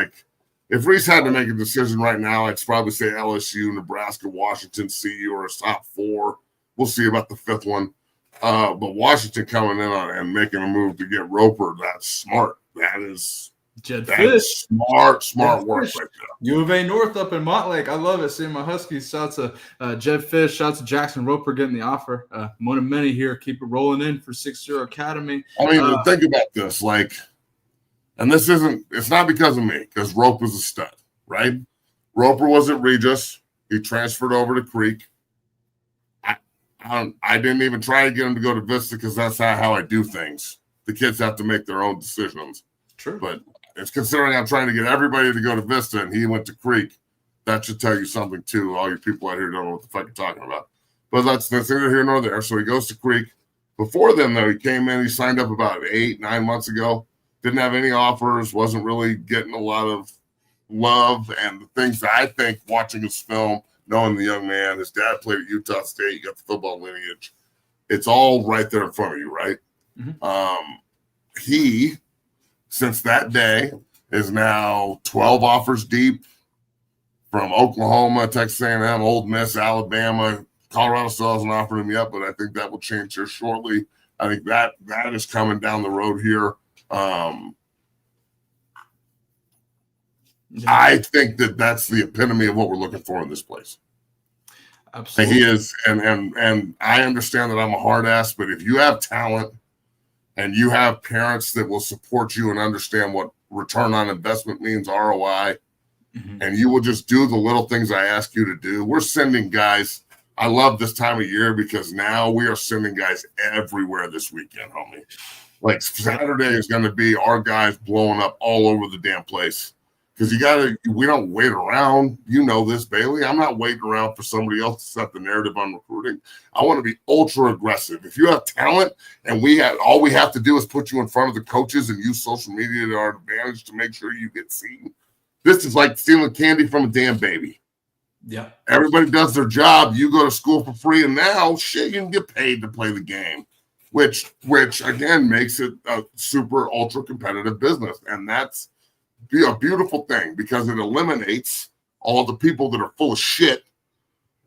if Reese had to make a decision right now, I'd probably say LSU, Nebraska, Washington, CU are his top 4. We'll see about the 5th one. But Washington coming in and making a move to get Roper, that's smart. That is smart work right there. U of A North up in Montlake. I love it. Seeing my Huskies. Shouts to Jed Fish. Shouts to Jackson Roper getting the offer. One of many here. Keep it rolling in for 6-Year Academy. I mean, think about this. And it's not because of me, because Roper's a stud, right? Roper was at Regis. He transferred over to Creek. I didn't even try to get him to go to Vista because that's not how I do things. The kids have to make their own decisions. True. But it's considering I'm trying to get everybody to go to Vista and he went to Creek. That should tell you something too. All you people out here don't know what the fuck you're talking about. But that's neither here nor there. So he goes to Creek. Before then, though, he came in. He signed up about 8-9 months ago. Didn't have any offers. Wasn't really getting a lot of love. And the things that I think watching his film, knowing the young man, his dad played at Utah State. You got the football lineage. It's all right there in front of you, right? Mm-hmm. He, since that day, is now 12 offers deep from Oklahoma, Texas A&M, Ole Miss, Alabama. Colorado still hasn't offered him yet, but I think that will change here shortly. I think that is coming down the road here. I think that's the epitome of what we're looking for in this place. Absolutely. And he is, and I understand that I'm a hard ass, but if you have talent and you have parents that will support you and understand what return on investment means, ROI, and you will just do the little things I ask you to do. We're sending guys. I love this time of year because now we are sending guys everywhere this weekend, homie. Saturday is going to be our guys blowing up all over the damn place. Because we don't wait around. You know this, Bailey. I'm not waiting around for somebody else to set the narrative on recruiting. I want to be ultra aggressive. If you have talent and all we have to do is put you in front of the coaches and use social media to our advantage to make sure you get seen. This is like stealing candy from a damn baby. Yeah. Everybody does their job. You go to school for free, and now shit, you can get paid to play the game, which again makes it a super ultra competitive business. And that's a beautiful thing because it eliminates all the people that are full of shit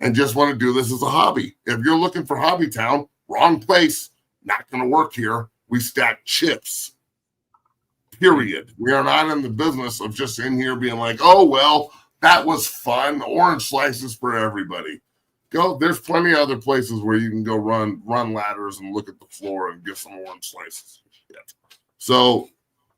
and just want to do this as a hobby. If you're looking for Hobby Town, wrong place, not going to work here. We stack chips. Period. We are not in the business of just in here being like, oh, well, that was fun. Orange slices for everybody. There's plenty of other places where you can go run ladders and look at the floor and get some orange slices. So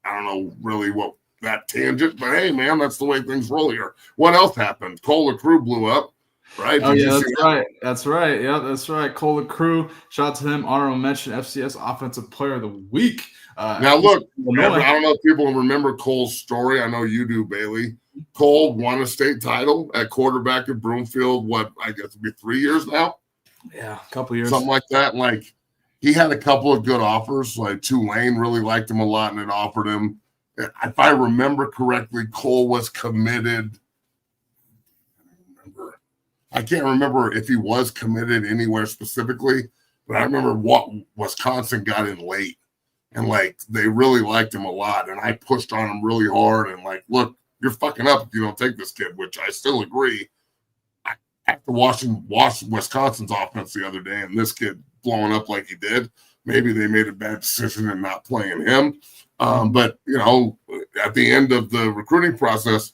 I don't know really what that tangent, but hey, man, that's the way things roll here. What else happened? Cole LaCrew blew up, right? Oh, yeah, that's right. That's right. Yeah, that's right. Cole LaCrew, shout out to him. Honorable mention, FCS Offensive Player of the Week. Now, look, I don't know if people remember Cole's story. I know you do, Bailey. Cole won a state title at quarterback at Broomfield, I guess it'd be 3 years now? Yeah, a couple years. Something like that. Like, he had a couple of good offers. Like, Tulane really liked him a lot and it offered him. If I remember correctly, Cole was committed. I can't remember if he was committed anywhere specifically, but I remember Wisconsin got in late. And, like, they really liked him a lot. And I pushed on him really hard. And, like, look, you're fucking up if you don't take this kid, which I still agree. After watching Wisconsin's offense the other day and this kid blowing up like he did, maybe they made a bad decision in not playing him. But, at the end of the recruiting process,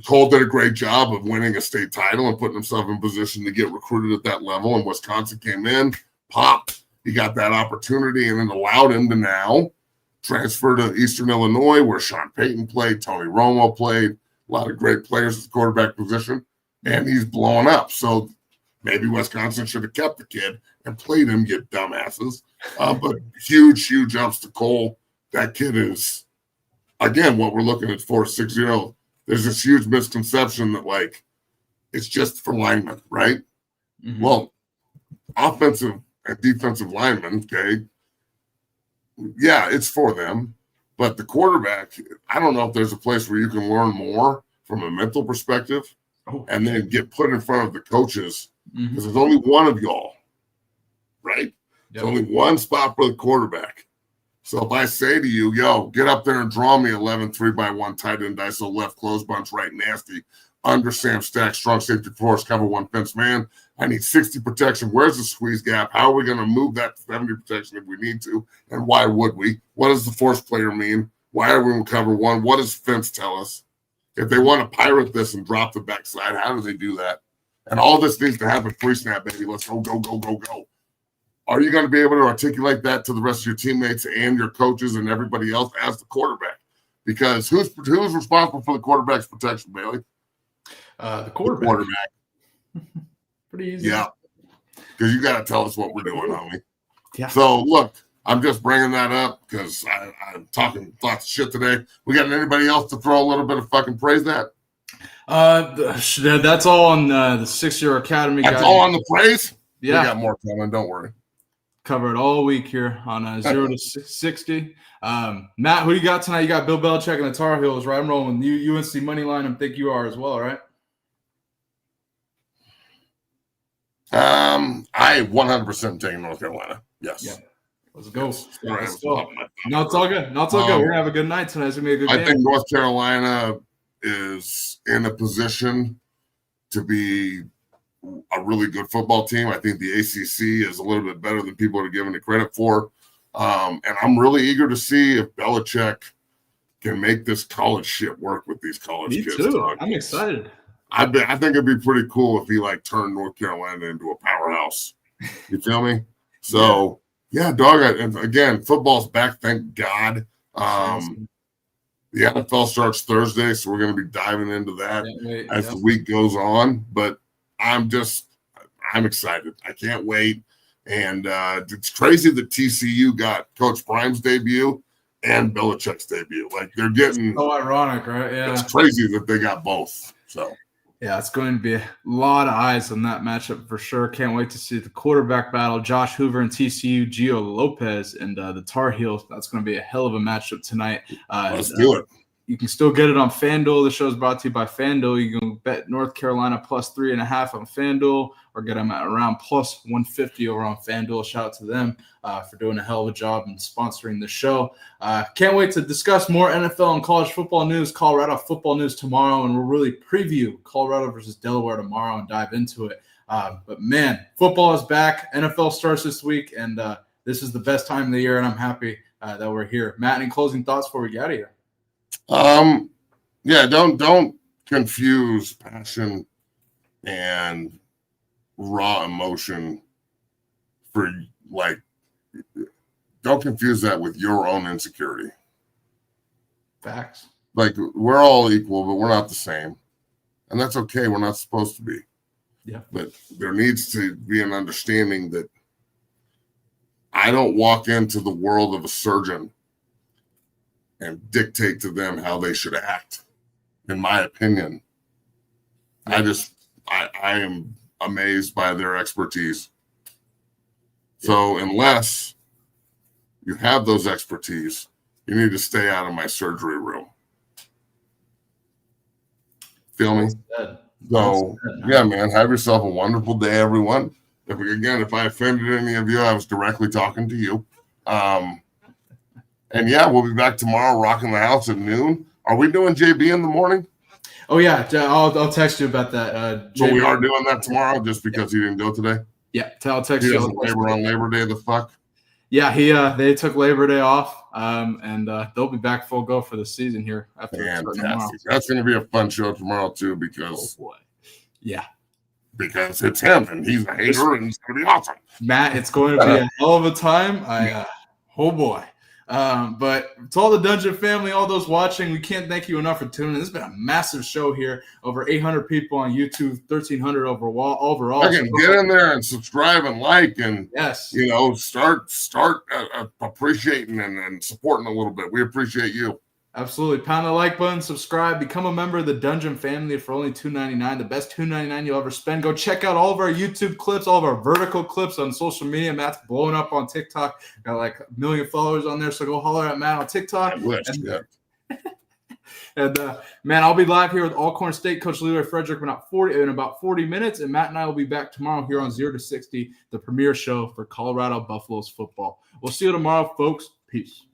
Cole did a great job of winning a state title and putting himself in position to get recruited at that level. And Wisconsin came in, popped. He got that opportunity, and it allowed him to now transfer to Eastern Illinois, where Sean Payton played, Tony Romo played, a lot of great players at the quarterback position, and he's blowing up. So maybe Wisconsin should have kept the kid and played him, you dumbasses. But huge ups to Cole. That kid is, again, what we're looking at 4.60. There's this huge misconception that, like, it's just for linemen, right? Mm-hmm. Well, offensive and defensive linemen, okay, yeah, it's for them. But the quarterback, I don't know if there's a place where you can learn more from a mental perspective and then get put in front of the coaches because there's only one of y'all, right? There's only one spot for the quarterback. So if I say to you, yo, get up there and draw me 11 3x1 tight end ISO left close bunch right nasty, under Sam Stack, strong safety force, cover one fence man. I need 60 protection. Where's the squeeze gap? How are we going to move that to 70 protection if we need to? And why would we? What does the force player mean? Why are we in cover one? What does fence tell us? If they want to pirate this and drop the backside, how do they do that? And all this needs to happen pre-snap, baby. Let's go. Are you going to be able to articulate that to the rest of your teammates and your coaches and everybody else as the quarterback? Because who's responsible for the quarterback's protection, Bailey? The quarterback. Pretty easy. Yeah. Because you got to tell us what we're doing, homie. Yeah. So, look, I'm just bringing that up because I'm talking lots of shit today. We got anybody else to throw a little bit of fucking praise at? That's all on the 6-year academy. That's all on the praise? Yeah. We got more coming. Don't worry. Covered all week here on 0 to 60. Matt, who you got tonight? You got Bill Belichick and the Tar Heels, right? I'm rolling with UNC money line. I think you are as well, right? I 100% taking North Carolina. Yes. Yeah. Let's go. Let's go. No, it's all good. No, it's all good. We're gonna have a good night tonight. It's gonna be a good game. I think North Carolina is in a position to be a really good football team. I think the ACC is a little bit better than people are giving it credit for. And I'm really eager to see if Belichick can make this college shit work with these college kids. Me too. I'm excited. I think it'd be pretty cool if he turned North Carolina into a powerhouse. You feel me? So yeah, dog. And again, football's back. Thank God. The NFL starts Thursday, so we're going to be diving into that as the week goes on. But I'm excited. I can't wait. And it's crazy that TCU got Coach Prime's debut and Belichick's debut. Like they're getting so ironic, right? Yeah, it's crazy that they got both. So yeah, it's going to be a lot of eyes on that matchup for sure. Can't wait to see the quarterback battle, Josh Hoover and TCU, Gio Lopez and the Tar Heels. That's going to be a hell of a matchup tonight. Let's do it. You can still get it on FanDuel. The show is brought to you by FanDuel. You can bet North Carolina plus 3.5 on FanDuel or get them at around plus 150 over on FanDuel. Shout out to them for doing a hell of a job and sponsoring the show. Can't wait to discuss more NFL and college football news, Colorado football news tomorrow, and we'll really preview Colorado versus Delaware tomorrow and dive into it. But, man, football is back. NFL starts this week, and this is the best time of the year, and I'm happy that we're here. Matt, any closing thoughts before we get out of here? Yeah, don't confuse passion and raw emotion for don't confuse that with your own insecurity. Facts. Like we're all equal, but we're not the same. And that's okay. We're not supposed to be. Yeah. But there needs to be an understanding that I don't walk into the world of a surgeon and dictate to them how they should act. In my opinion, I am amazed by their expertise. So unless you have those expertise, you need to stay out of my surgery room. Feel me? So yeah, man, have yourself a wonderful day, everyone. If I offended any of you, I was directly talking to you. And yeah, we'll be back tomorrow rocking the house at noon. Are we doing JB in the morning? Oh, yeah. I'll text you about that. So we are doing that tomorrow just because he didn't go today? Yeah, I'll text you. He doesn't labor on Labor Day, the fuck? Yeah, they took Labor Day off, and they'll be back full go for the season here after Fantastic. That's going to be a fun show tomorrow, too, because because it's him, and he's a hater, and it's going to be awesome. Matt, it's going to be a hell of a time. Oh, boy. But to all the Dungeon family, all those watching, we can't thank you enough for tuning in. This has been a massive show here. Over 800 people on YouTube, 1,300 overall. Again, get in there and subscribe and like and start appreciating and supporting a little bit. We appreciate you. Absolutely. Pound the like button, subscribe, become a member of the Dungeon family for only $2.99, the best $2.99 you'll ever spend. Go check out all of our YouTube clips, all of our vertical clips on social media. Matt's blowing up on TikTok. Got like 1 million followers on there, so go holler at Matt on TikTok. And man, I'll be live here with Alcorn State coach Leroy Frederick in about 40 minutes, and Matt and I will be back tomorrow here on 0 to 60, the premier show for Colorado Buffaloes football. We'll see you tomorrow, folks. Peace.